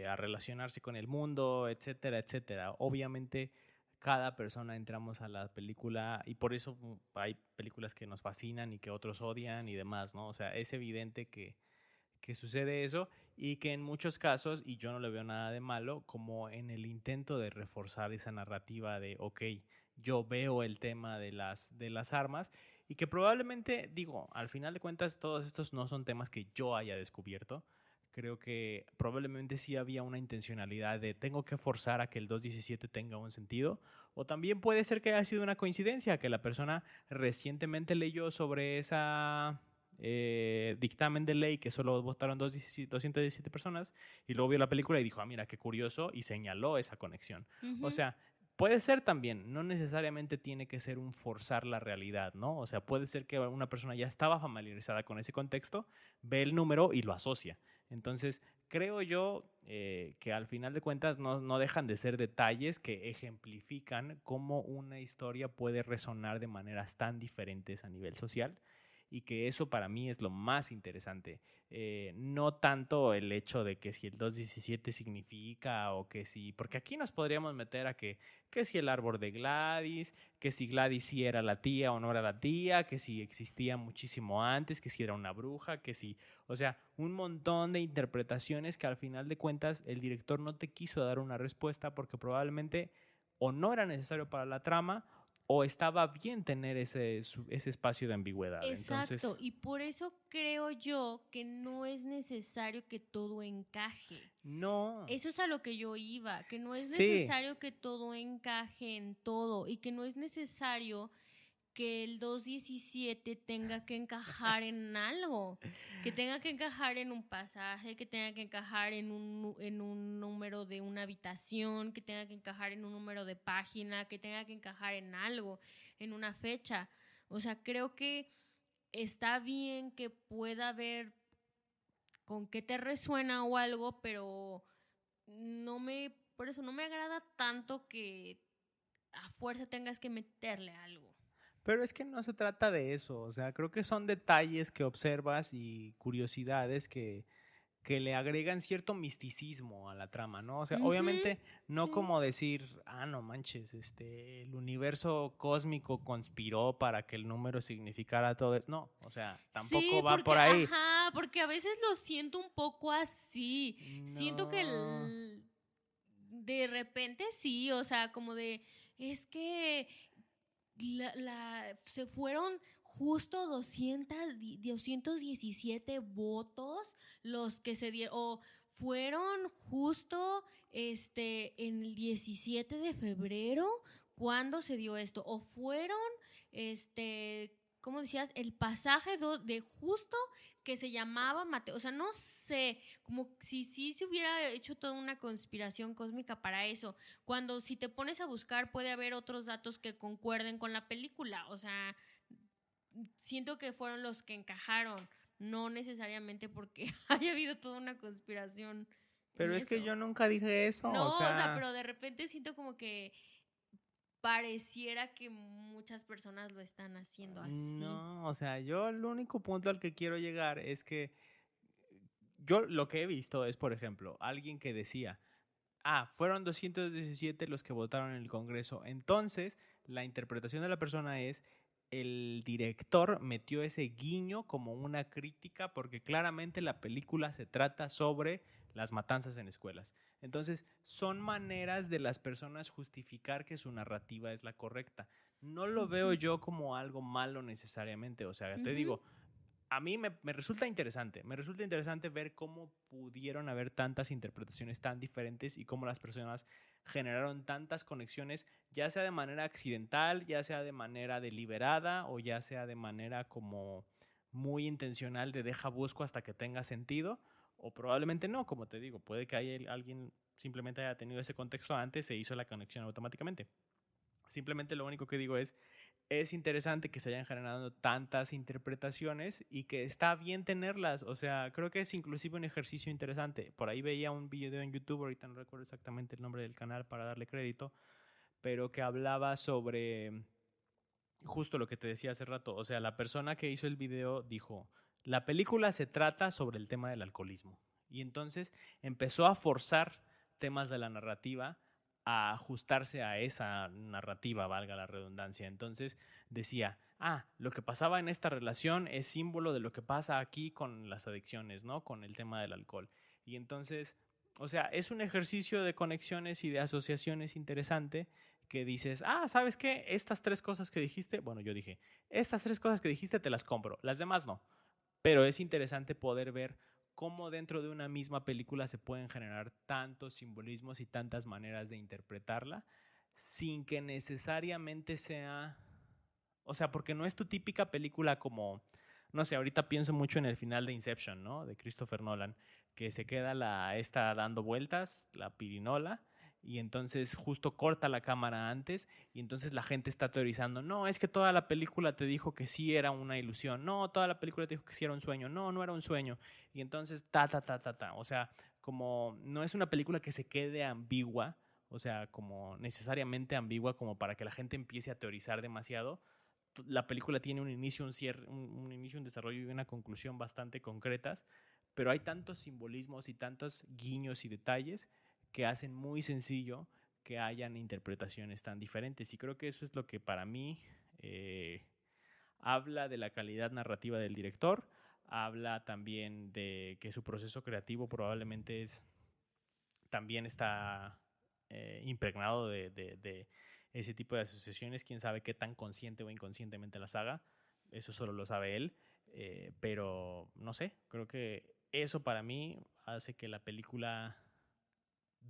a relacionarse con el mundo, etcétera, etcétera. Obviamente, cada persona entramos a la película y por eso hay películas que nos fascinan y que otros odian y demás, ¿no? O sea, es evidente que sucede eso y que en muchos casos, y yo no le veo nada de malo, como en el intento de reforzar esa narrativa de, ok, yo veo el tema de las armas y que probablemente, digo, al final de cuentas, todos estos no son temas que yo haya descubierto. Creo que probablemente sí había una intencionalidad de tengo que forzar a que el 217 tenga un sentido, o también puede ser que haya sido una coincidencia, que la persona recientemente leyó sobre esa dictamen de ley que solo votaron 217 personas y luego vio la película y dijo, ah, mira, qué curioso, y señaló esa conexión. O sea, puede ser también, no necesariamente tiene que ser un forzar la realidad, ¿no? O sea, puede ser que una persona ya estaba familiarizada con ese contexto, ve el número y lo asocia. Entonces, creo yo que al final de cuentas no dejan de ser detalles que ejemplifican cómo una historia puede resonar de maneras tan diferentes a nivel social y que eso para mí es lo más interesante. No tanto el hecho de que si el 217 significa o que si, porque aquí nos podríamos meter a que si el árbol de Gladys, que si Gladys sí era la tía o no era la tía, que si existía muchísimo antes, que si era una bruja, que si, o sea, un montón de interpretaciones que al final de cuentas el director no te quiso dar una respuesta porque probablemente o no era necesario para la trama o estaba bien tener ese espacio de ambigüedad. Exacto, Entonces, y por eso creo yo que no es necesario que todo encaje. no, Eso es a lo que yo iba, que no es sí, necesario que todo encaje en todo y que no es necesario que el 217 tenga que encajar en algo, que tenga que encajar en un pasaje, que tenga que encajar en un número de una habitación, que tenga que encajar en un número de página, que tenga que encajar en algo, en una fecha. O sea, creo que está bien que pueda haber con qué te resuena o algo, pero por eso no me agrada tanto que a fuerza tengas que meterle algo. pero es que no se trata de eso, o sea, creo que son detalles que observas y curiosidades que le agregan cierto misticismo a la trama, ¿no? O sea, Ujú, obviamente no sí. como decir, ah, no manches, el universo cósmico conspiró para que el número significara todo eso. No, o sea, Sí, tampoco va porque, por ahí. ajá, porque a veces lo siento un poco así. Siento que No. de repente sí, o sea, como de, es que se fueron justo 217 votos los que se dieron, o fueron justo en el 17 de febrero cuando se dio esto, o fueron, ¿cómo decías? El pasaje de justo que se llamaba Mateo, o sea, no sé, como si sí se hubiera hecho toda una conspiración cósmica para eso, cuando si te pones a buscar puede haber otros datos que concuerden con la película, o sea, siento que fueron los que encajaron, no necesariamente porque haya habido toda una conspiración en Pero es que eso. yo nunca dije eso, o No, o sea, sea, pero de repente siento como que pareciera que muchas personas lo están haciendo así. no, o sea, yo el único punto al que quiero llegar es que yo lo que he visto es, por ejemplo, alguien que decía, ah, fueron 217 los que votaron en el Congreso. Entonces, la interpretación de la persona es, el director metió ese guiño como una crítica porque claramente la película se trata sobre las matanzas en escuelas. Entonces, son maneras de las personas justificar que su narrativa es la correcta. No lo veo Ujú, yo como algo malo necesariamente. O sea, te ujú, digo, a mí me resulta interesante ver cómo pudieron haber tantas interpretaciones tan diferentes y cómo las personas generaron tantas conexiones, ya sea de manera accidental, ya sea de manera deliberada o ya sea de manera como muy intencional de deja busco hasta que tenga sentido, o probablemente no, como te digo, puede que alguien simplemente haya tenido ese contexto antes e hizo la conexión automáticamente. Simplemente lo único que digo es, es interesante que se hayan generado tantas interpretaciones y que está bien tenerlas. O sea, creo que es inclusive un ejercicio interesante. Por ahí veía un video en YouTube, ahorita no recuerdo exactamente el nombre del canal para darle crédito, pero que hablaba sobre justo lo que te decía hace rato. O sea, la persona que hizo el video dijo, la película se trata sobre el tema del alcoholismo. Y entonces empezó a forzar temas de la narrativa a ajustarse a esa narrativa, valga la redundancia. Entonces decía, lo que pasaba en esta relación es símbolo de lo que pasa aquí con las adicciones, ¿no? Con el tema del alcohol. Y entonces, o sea, es un ejercicio de conexiones y de asociaciones interesante que dices, ¿sabes qué? Estas 3 cosas que dijiste, bueno, yo dije, estas 3 cosas que dijiste te las compro, las demás no. Pero es interesante poder ver cómo dentro de una misma película se pueden generar tantos simbolismos y tantas maneras de interpretarla sin que necesariamente sea, o sea, porque no es tu típica película como, no sé, ahorita pienso mucho en el final de Inception, ¿no? De Christopher Nolan, que se queda esta dando vueltas, la pirinola, y entonces justo corta la cámara antes y entonces la gente está teorizando, no, es que toda la película te dijo que sí era una ilusión, no, toda la película te dijo que sí era un sueño, no, no era un sueño, y entonces o sea, como no es una película que se quede ambigua, o sea, como necesariamente ambigua como para que la gente empiece a teorizar demasiado. La película tiene un inicio, un cierre, un inicio, un desarrollo y una conclusión bastante concretas, pero hay tantos simbolismos y tantos guiños y detalles que hacen muy sencillo que hayan interpretaciones tan diferentes. Y creo que eso es lo que para mí habla de la calidad narrativa del director, habla también de que su proceso creativo probablemente también está impregnado de ese tipo de asociaciones. Quién sabe qué tan consciente o inconscientemente las haga. Eso solo lo sabe él. Pero no sé, creo que eso para mí hace que la película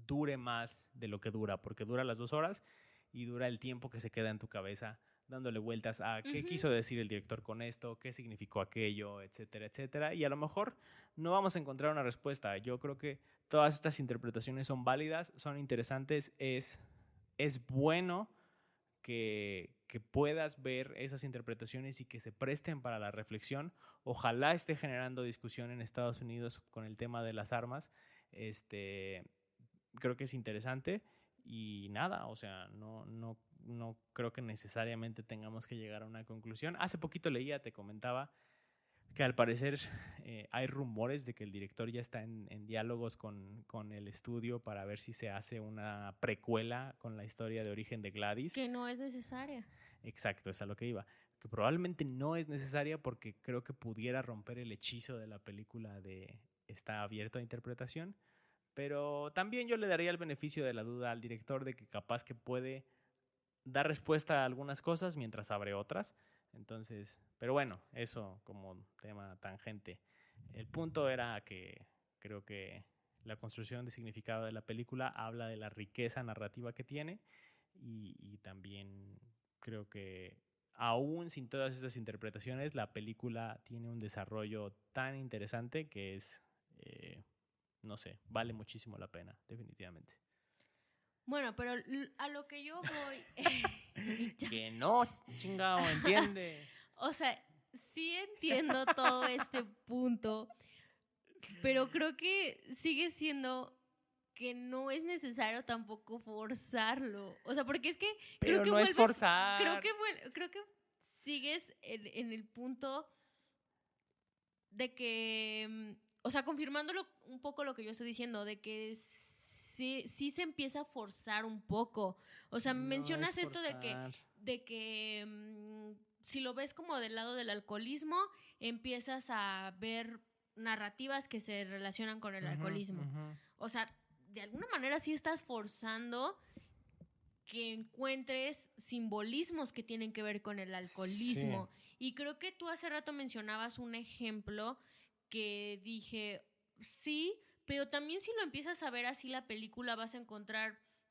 dure más de lo que dura, porque dura las 2 horas y dura el tiempo que se queda en tu cabeza dándole vueltas a qué quiso decir el director con esto, qué significó aquello, etcétera, etcétera. Y a lo mejor no vamos a encontrar una respuesta. Yo creo que todas estas interpretaciones son válidas, son interesantes. Es bueno que puedas ver esas interpretaciones y que se presten para la reflexión. Ojalá esté generando discusión en Estados Unidos con el tema de las armas. Creo que es interesante y nada, o sea, no creo que necesariamente tengamos que llegar a una conclusión. Hace poquito leía, te comentaba, que al parecer hay rumores de que el director ya está en diálogos con el estudio para ver si se hace una precuela con la historia de origen de Gladys. Que no es necesaria. Exacto, es a lo que iba. Que probablemente no es necesaria porque creo que pudiera romper el hechizo de la película de está abierto a interpretación. Pero también yo le daría el beneficio de la duda al director de que capaz que puede dar respuesta a algunas cosas mientras abre otras. Entonces, pero bueno, eso como tema tangente. El punto era que creo que la construcción de significado de la película habla de la riqueza narrativa que tiene y también creo que aún sin todas estas interpretaciones, la película tiene un desarrollo tan interesante que es... no sé, vale muchísimo la pena, definitivamente. Bueno, pero a lo que yo voy... Que no, chingado, entiende. O sea, sí entiendo todo este punto, pero creo que sigue siendo que no es necesario tampoco forzarlo. O sea, porque es que pero creo que no vuelves... es forzar. Creo que sigues en el punto de que... O sea, confirmándolo un poco lo que yo estoy diciendo, de que sí se empieza a forzar un poco. O sea, no mencionas esto de que si lo ves como del lado del alcoholismo, empiezas a ver narrativas que se relacionan con el alcoholismo. O sea, de alguna manera sí estás forzando que encuentres simbolismos que tienen que ver con el alcoholismo. Sí. Y creo que tú hace rato mencionabas un ejemplo que dije, sí, pero también si lo empiezas a ver así la película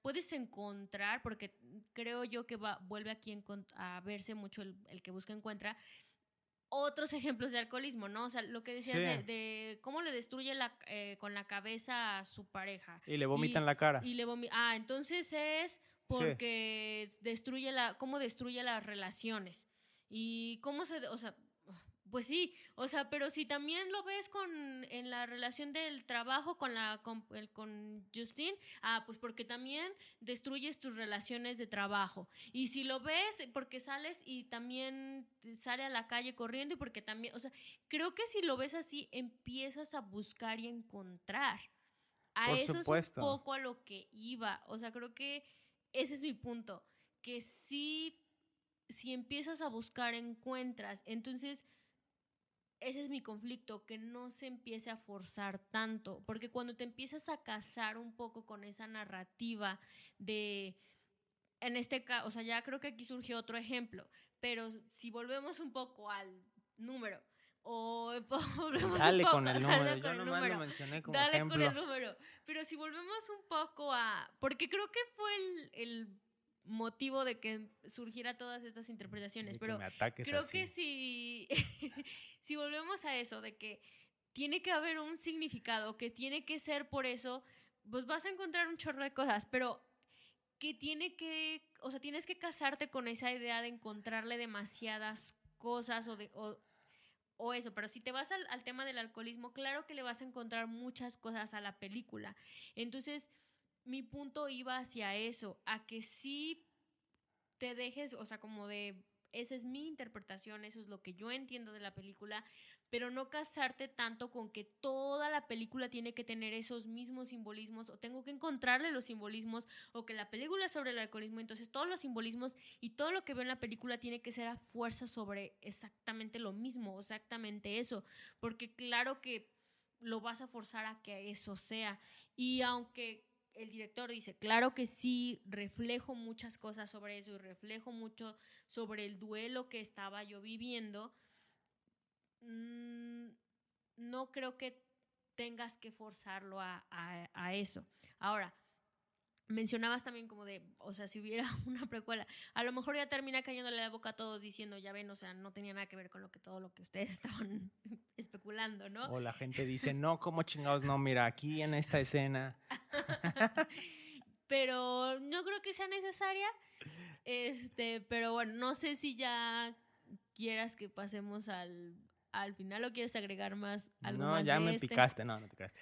puedes encontrar, porque creo yo que vuelve aquí a verse mucho el que busca encuentra, otros ejemplos de alcoholismo, ¿no? O sea, lo que decías de cómo le destruye con la cabeza a su pareja. Y le vomitan la cara. Entonces es porque cómo destruye las relaciones y o sea, pues sí, o sea, pero si también lo ves en la relación del trabajo con Justin, pues porque también destruyes tus relaciones de trabajo. Y si lo ves porque sales y también sale a la calle corriendo y porque también, o sea, creo que si lo ves así empiezas a buscar y encontrar. A Por eso es un supuesto. poco a lo que iba. O sea, creo que ese es mi punto. Que sí, si empiezas a buscar, encuentras. Entonces, ese es mi conflicto, que no se empiece a forzar tanto. Porque cuando te empiezas a casar un poco con esa narrativa de. En este caso, o sea, ya creo que aquí surgió otro ejemplo. Pero si volvemos un poco al número. O volvemos un Dale con poco, el número. dale con Yo el nomás lo número, mencioné como dale con el ejemplo. número. Pero si volvemos un poco porque creo que fue el motivo de que surgiera todas estas interpretaciones, De que pero me ataques creo que así. si volvemos a eso, de que tiene que haber un significado, que tiene que ser por eso, pues vas a encontrar un chorro de cosas, pero o sea, tienes que casarte con esa idea de encontrarle demasiadas cosas o eso, pero si te vas al tema del alcoholismo, claro que le vas a encontrar muchas cosas a la película. Entonces, mi punto iba hacia eso, a que sí te dejes, o sea, como de, esa es mi interpretación, eso es lo que yo entiendo de la película, pero no casarte tanto con que toda la película tiene que tener esos mismos simbolismos o tengo que encontrarle los simbolismos o que la película es sobre el alcoholismo, entonces todos los simbolismos y todo lo que veo en la película tiene que ser a fuerza sobre exactamente lo mismo, exactamente eso, porque claro que lo vas a forzar a que eso sea y aunque el director dice, claro que sí, reflejo muchas cosas sobre eso y reflejo mucho sobre el duelo que estaba yo viviendo, no creo que tengas que forzarlo a eso. Ahora, mencionabas también como de, o sea, si hubiera una precuela, a lo mejor ya termina cayéndole la boca a todos diciendo, ya ven, o sea, no tenía nada que ver con todo lo que ustedes estaban especulando, ¿no? O la gente dice, no, ¿cómo chingados no? Mira, aquí en esta escena. Pero no creo que sea necesaria. Pero bueno, no sé si ya quieras que pasemos al final o quieres agregar algo No, más ya de me picaste, no, no te creas.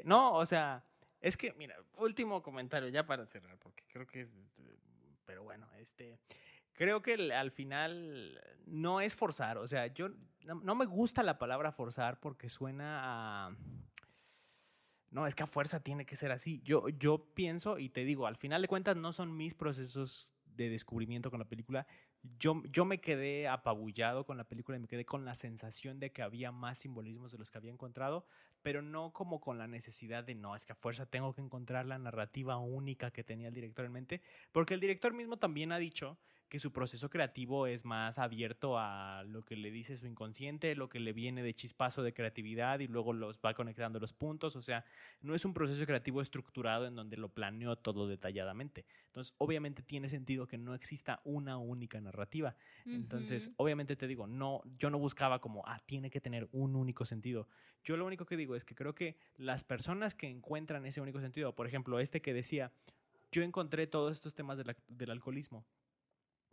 No, o sea, es que, mira, último comentario ya para cerrar, porque creo que es, pero bueno, creo que al final no es forzar, o sea, yo no me gusta la palabra forzar porque suena a, no, es que a fuerza tiene que ser así. Yo pienso y te digo, al final de cuentas no son mis procesos de descubrimiento con la película. Yo me quedé apabullado con la película y me quedé con la sensación de que había más simbolismos de los que había encontrado, pero no como con la necesidad de, no, es que a fuerza tengo que encontrar la narrativa única que tenía el director en mente, porque el director mismo también ha dicho que su proceso creativo es más abierto a lo que le dice su inconsciente, lo que le viene de chispazo de creatividad y luego los va conectando los puntos, o sea, no es un proceso creativo estructurado en donde lo planeó todo detalladamente. Entonces, obviamente tiene sentido que no exista una única narrativa. Entonces, Uh-huh. obviamente te digo, no, yo no buscaba como, tiene que tener un único sentido. Yo lo único que digo es que creo que las personas que encuentran ese único sentido, por ejemplo, que decía, yo encontré todos estos temas del alcoholismo,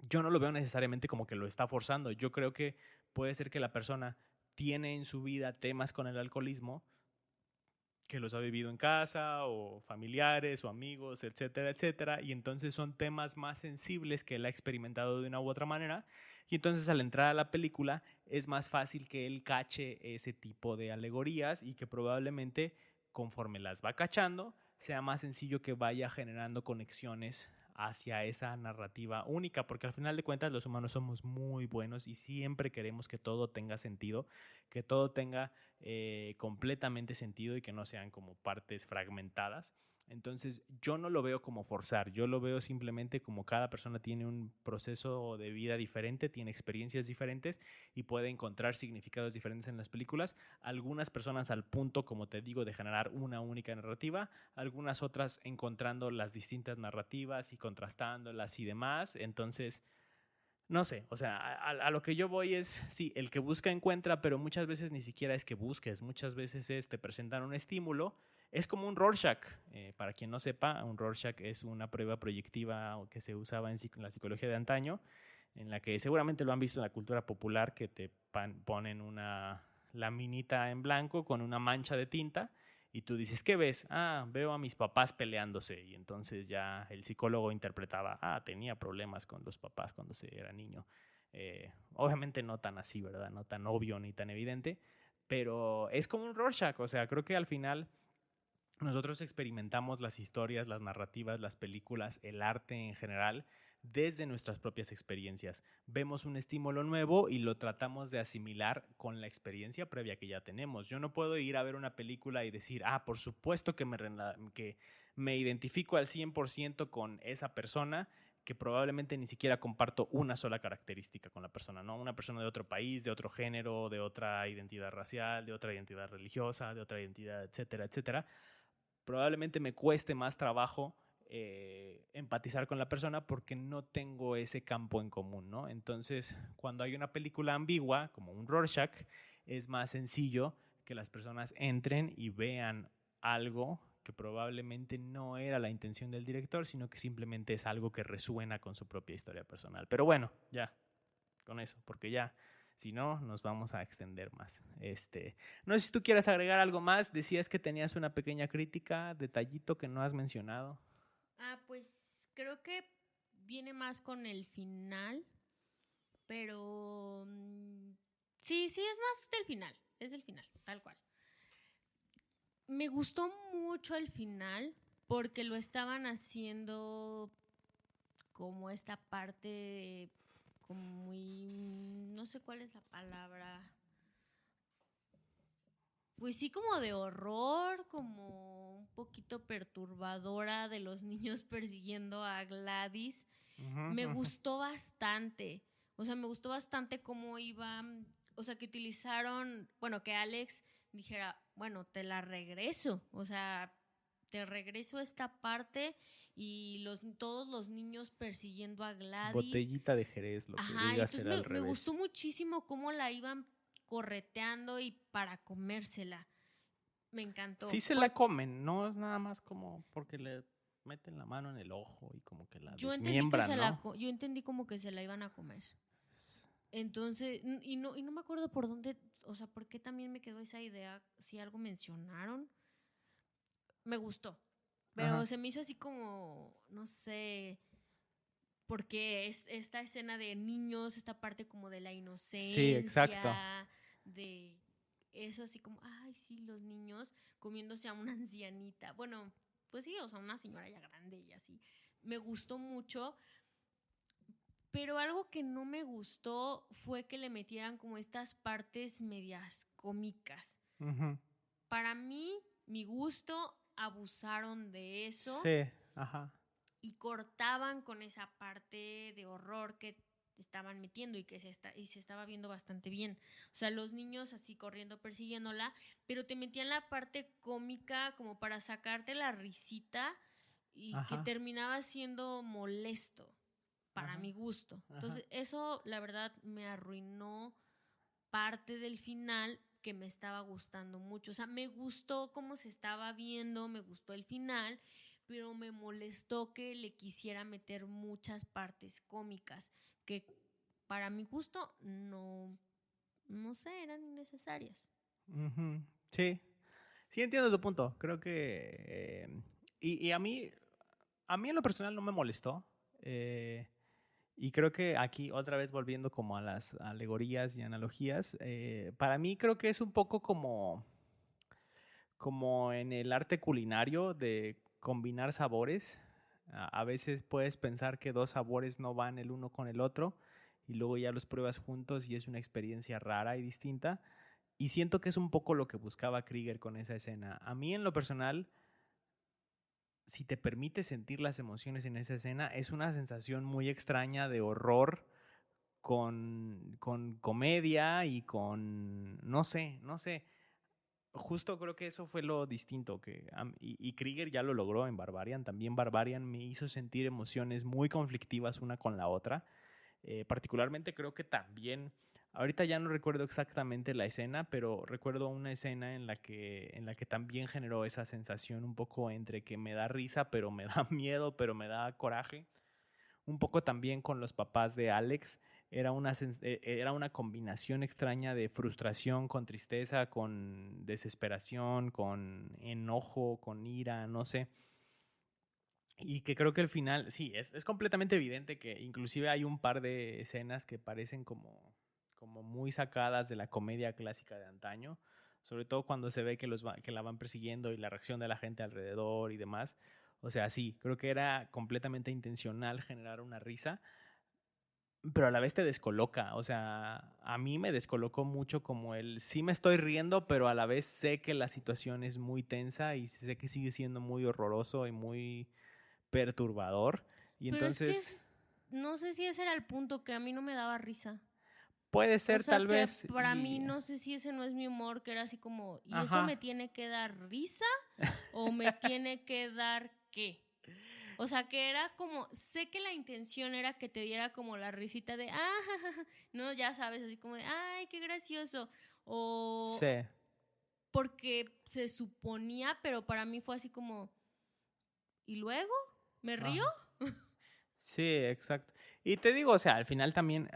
yo no lo veo necesariamente como que lo está forzando. Yo creo que puede ser que la persona tiene en su vida temas con el alcoholismo, que los ha vivido en casa o familiares o amigos, etcétera, etcétera, y entonces son temas más sensibles que él ha experimentado de una u otra manera, y entonces al entrar a la película es más fácil que él cache ese tipo de alegorías y que probablemente conforme las va cachando sea más sencillo que vaya generando conexiones hacia esa narrativa única, porque al final de cuentas los humanos somos muy buenos y siempre queremos que todo tenga sentido, que todo tenga completamente sentido y que no sean como partes fragmentadas. Entonces yo no lo veo como forzar, yo lo veo simplemente como cada persona tiene un proceso de vida diferente, tiene experiencias diferentes y puede encontrar significados diferentes en las películas. Algunas personas al punto, como te digo, de generar una única narrativa, algunas otras encontrando las distintas narrativas y contrastándolas y demás. Entonces, no sé, o sea, a lo que yo voy es, sí, el que busca encuentra, pero muchas veces ni siquiera es que busques, muchas veces te presentan un estímulo, Es como un Rorschach. Para quien no sepa, un Rorschach es una prueba proyectiva que se usaba en la psicología de antaño, en la que seguramente lo han visto en la cultura popular, que te ponen una laminita en blanco con una mancha de tinta y tú dices, ¿qué ves? Ah, veo a mis papás peleándose. Y entonces ya el psicólogo interpretaba, tenía problemas con los papás cuando se era niño. Obviamente no tan así, ¿verdad? No tan obvio ni tan evidente, pero es como un Rorschach. O sea, creo que al final nosotros experimentamos las historias, las narrativas, las películas, el arte en general desde nuestras propias experiencias. Vemos un estímulo nuevo y lo tratamos de asimilar con la experiencia previa que ya tenemos. Yo no puedo ir a ver una película y decir, por supuesto que me identifico al 100% con esa persona, que probablemente ni siquiera comparto una sola característica con la persona, ¿no? Una persona de otro país, de otro género, de otra identidad racial, de otra identidad religiosa, de otra identidad, etcétera, etcétera. Probablemente me cueste más trabajo empatizar con la persona porque no tengo ese campo en común, ¿no? Entonces, cuando hay una película ambigua, como un Rorschach, es más sencillo que las personas entren y vean algo que probablemente no era la intención del director, sino que simplemente es algo que resuena con su propia historia personal. Pero bueno, ya, con eso, porque ya, si no, nos vamos a extender más. No sé si tú quieres agregar algo más. Decías que tenías una pequeña crítica, detallito que no has mencionado. Pues creo que viene más con el final, pero sí, es más del final, es del final, tal cual. Me gustó mucho el final porque lo estaban haciendo como esta parte como muy, no sé cuál es la palabra, pues sí, como de horror, como un poquito perturbadora de los niños persiguiendo a Gladys. Me gustó bastante. O sea, me gustó bastante cómo iban, o sea, que utilizaron, bueno, que Alex dijera, bueno, te la regreso. O sea, te regreso esta parte y todos los niños persiguiendo a Gladys. Botellita de Jerez, lo que Ajá, y diga entonces será al me revés. gustó muchísimo cómo la iban correteando y para comérsela. Me encantó. Sí se la comen, no es nada más como porque le meten la mano en el ojo y como que la desmiembran, ¿no? Yo entendí como que se la iban a comer. Entonces, y no me acuerdo por dónde, o sea, por qué también me quedó esa idea, si algo mencionaron. Me gustó, pero Ajá. se me hizo así como, no sé, porque es esta escena de niños, esta parte como de la Sí, exacto. inocencia, de eso así como, ay, sí, los niños comiéndose a una ancianita. Bueno, pues sí, o sea, una señora ya grande y así. Me gustó mucho, pero algo que no me gustó fue que le metieran como estas partes medias cómicas. Uh-huh. Para mí, mi gusto, abusaron de eso. Sí, ajá. Y cortaban con esa parte de horror que estaban metiendo y que se estaba viendo bastante bien. O sea, los niños así corriendo, persiguiéndola, pero te metían la parte cómica como para sacarte la risita y que terminaba siendo molesto para mi gusto. Entonces, eso la verdad me arruinó parte del final que me estaba gustando mucho. O sea, me gustó cómo se estaba viendo, me gustó el final, pero me molestó que le quisiera meter muchas partes cómicas que para mi gusto no sé, eran innecesarias. Uh-huh. Sí, sí entiendo tu punto. Creo que y a mí en lo personal no me molestó. Y creo que aquí otra vez volviendo como a las alegorías y analogías, para mí creo que es un poco como en el arte culinario de combinar sabores. A veces puedes pensar que dos sabores no van el uno con el otro y luego ya los pruebas juntos y es una experiencia rara y distinta. Y siento que es un poco lo que buscaba Krieger con esa escena. A mí en lo personal, si te permite sentir las emociones en esa escena, es una sensación muy extraña de horror con comedia y con, no sé. Justo creo que eso fue lo distinto y Krieger ya lo logró en Barbarian. También Barbarian me hizo sentir emociones muy conflictivas una con la otra. Particularmente creo que también Ahorita ya no recuerdo exactamente la escena, pero recuerdo una escena en la que también generó esa sensación un poco entre que me da risa, pero me da miedo, pero me da coraje. Un poco también con los papás de Alex. Era una combinación extraña de frustración con tristeza, con desesperación, con enojo, con ira, no sé. Y que creo que al final, sí, es completamente evidente que inclusive hay un par de escenas que parecen como muy sacadas de la comedia clásica de antaño, sobre todo cuando se ve que la van persiguiendo y la reacción de la gente alrededor y demás. O sea, sí, creo que era completamente intencional generar una risa, pero a la vez te descoloca. O sea, a mí me descolocó mucho como sí me estoy riendo, pero a la vez sé que la situación es muy tensa y sé que sigue siendo muy horroroso y muy perturbador. Y Pero es que entonces no sé si ese era el punto, que a mí no me daba risa. puede O ser sea, tal que vez para mí no sé si ese no es mi humor, que era así como, ¿y eso ajá. me tiene que dar risa o me tiene que dar qué? O sea, que era como, sé que la intención era que te diera como la risita de, ah, no, ya sabes, así como de, ay, qué gracioso. O Sí. porque se suponía, pero para mí fue así como, ¿y luego? ¿Me río? Ajá. Sí, exacto. Y te digo, o sea, al final también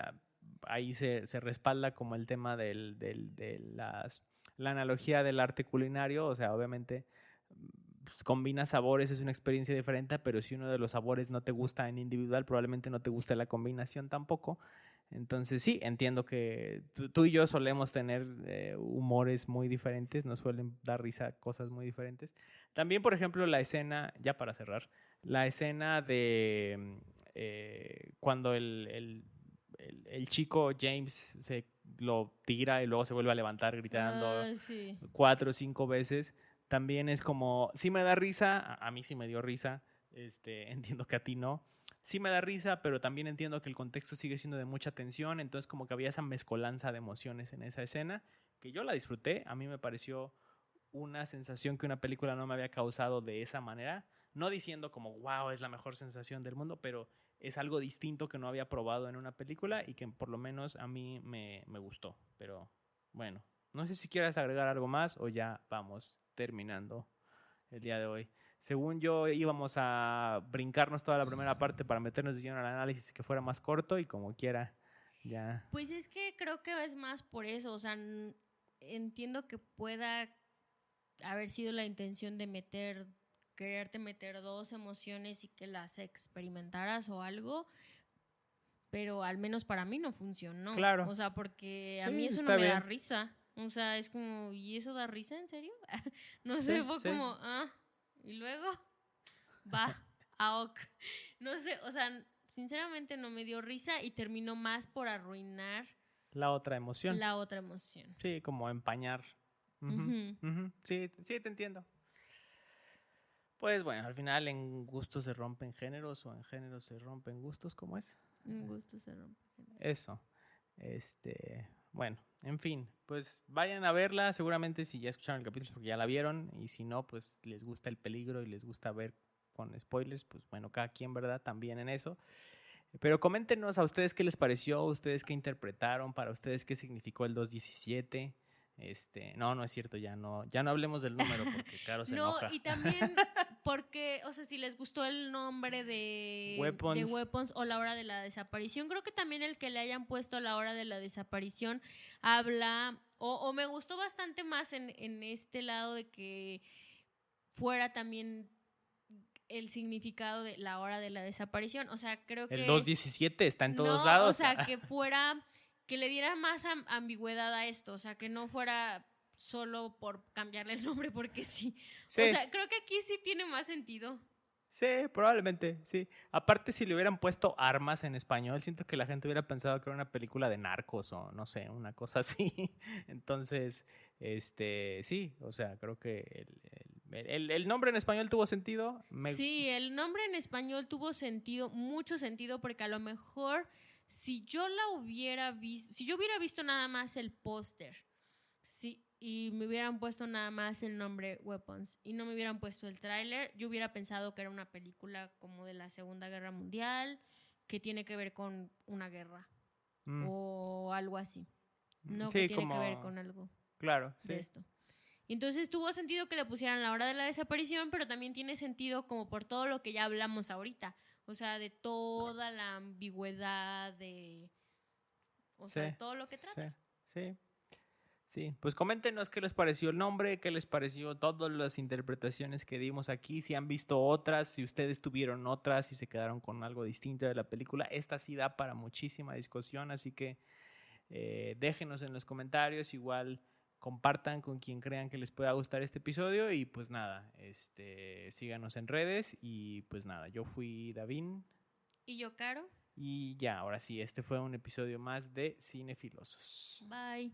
ahí se respalda como el tema la analogía del arte culinario. O sea, obviamente pues, combina sabores, es una experiencia diferente, pero si uno de los sabores no te gusta en individual, probablemente no te guste la combinación tampoco. Entonces sí, entiendo que tú y yo solemos tener humores muy diferentes, nos suelen dar risa cosas muy diferentes. También, por ejemplo, la escena, ya para cerrar, la escena de cuando el chico James se lo tira y luego se vuelve a levantar gritando Sí. 4 o 5 veces, también es como, sí me da risa, a mí sí me dio risa, entiendo que a ti no, sí me da risa, pero también entiendo que el contexto sigue siendo de mucha tensión, entonces como que había esa mezcolanza de emociones en esa escena, que yo la disfruté, a mí me pareció una sensación que una película no me había causado de esa manera, no diciendo como, wow, es la mejor sensación del mundo, pero es algo distinto que no había probado en una película y que por lo menos a mí me gustó. Pero bueno, no sé si quieras agregar algo más o ya vamos terminando el día de hoy. Según yo íbamos a brincarnos toda la primera parte para meternos de lleno al análisis que fuera más corto y como quiera, ya. Pues es que creo que es más por eso, o sea, entiendo que pueda haber sido la intención de quererte meter dos emociones y que las experimentaras o algo, pero al menos para mí no funcionó. Claro, O sea, porque a sí, mí eso no está me da bien. risa. O sea, es como, ¿y eso da risa en serio? No sé, Sí, fue sí. como, y luego va, ok. No sé, o sea, sinceramente no me dio risa y terminó más por arruinar La otra emoción. la otra emoción. Sí, como empañar. Ujú, Ujú. ujú. Sí, sí, te entiendo. Pues bueno, al final en gustos se rompen géneros o en géneros se rompen gustos, ¿cómo es? Un gusto se rompe. Eso. Bueno, en fin, pues vayan a verla, seguramente si ya escucharon el capítulo es porque ya la vieron y si no, pues les gusta el peligro y les gusta ver con spoilers, pues bueno, cada quien, ¿verdad? También en eso. Pero coméntenos a ustedes qué les pareció, ustedes qué interpretaron, para ustedes qué significó el 217. No es cierto, ya no hablemos del número porque Caro se No, enoja. y también porque, o sea, si les gustó el nombre de Weapons. Weapons o la hora de la desaparición, creo que también el que le hayan puesto la hora de la desaparición habla, o me gustó bastante más en este lado de que fuera también el significado de la hora de la desaparición. O sea, creo El que 217 está en todos no, o lados. sea, que fuera, que le diera más ambigüedad a esto, o sea, que no fuera solo por cambiarle el nombre porque sí. O Sí, sea, creo que aquí sí tiene más sentido. sí, probablemente, sí. Aparte, si le hubieran puesto armas en español, siento que la gente hubiera pensado que era una película de narcos o no sé, una cosa así. Entonces, sí, o sea, creo que el nombre en español tuvo sentido. Sí, el nombre en español tuvo sentido, mucho sentido, porque a lo mejor si yo la hubiera visto, si yo hubiera visto nada más el póster, sí, y me hubieran puesto nada más el nombre Weapons y no me hubieran puesto el tráiler, yo hubiera pensado que era una película como de la Segunda Guerra Mundial, que tiene que ver con una guerra Mm, o algo así. no Sí, que tiene que ver como... con algo Claro, sí. de esto. Entonces tuvo sentido que le pusieran la hora de la desaparición, pero también tiene sentido como por todo lo que ya hablamos ahorita. O sea, de toda la ambigüedad, o sea, de todo lo que sí, trata. sí, sí. Pues coméntenos qué les pareció el nombre, qué les pareció todas las interpretaciones que dimos aquí, si han visto otras, si ustedes tuvieron otras, si se quedaron con algo distinto de la película. Esta sí da para muchísima discusión, así que déjenos en los comentarios, igual compartan con quien crean que les pueda gustar este episodio y pues nada, síganos en redes y pues nada, yo fui David. ¿Y yo, Caro? Y ya, ahora sí, este fue un episodio más de Cinefilosos. Bye.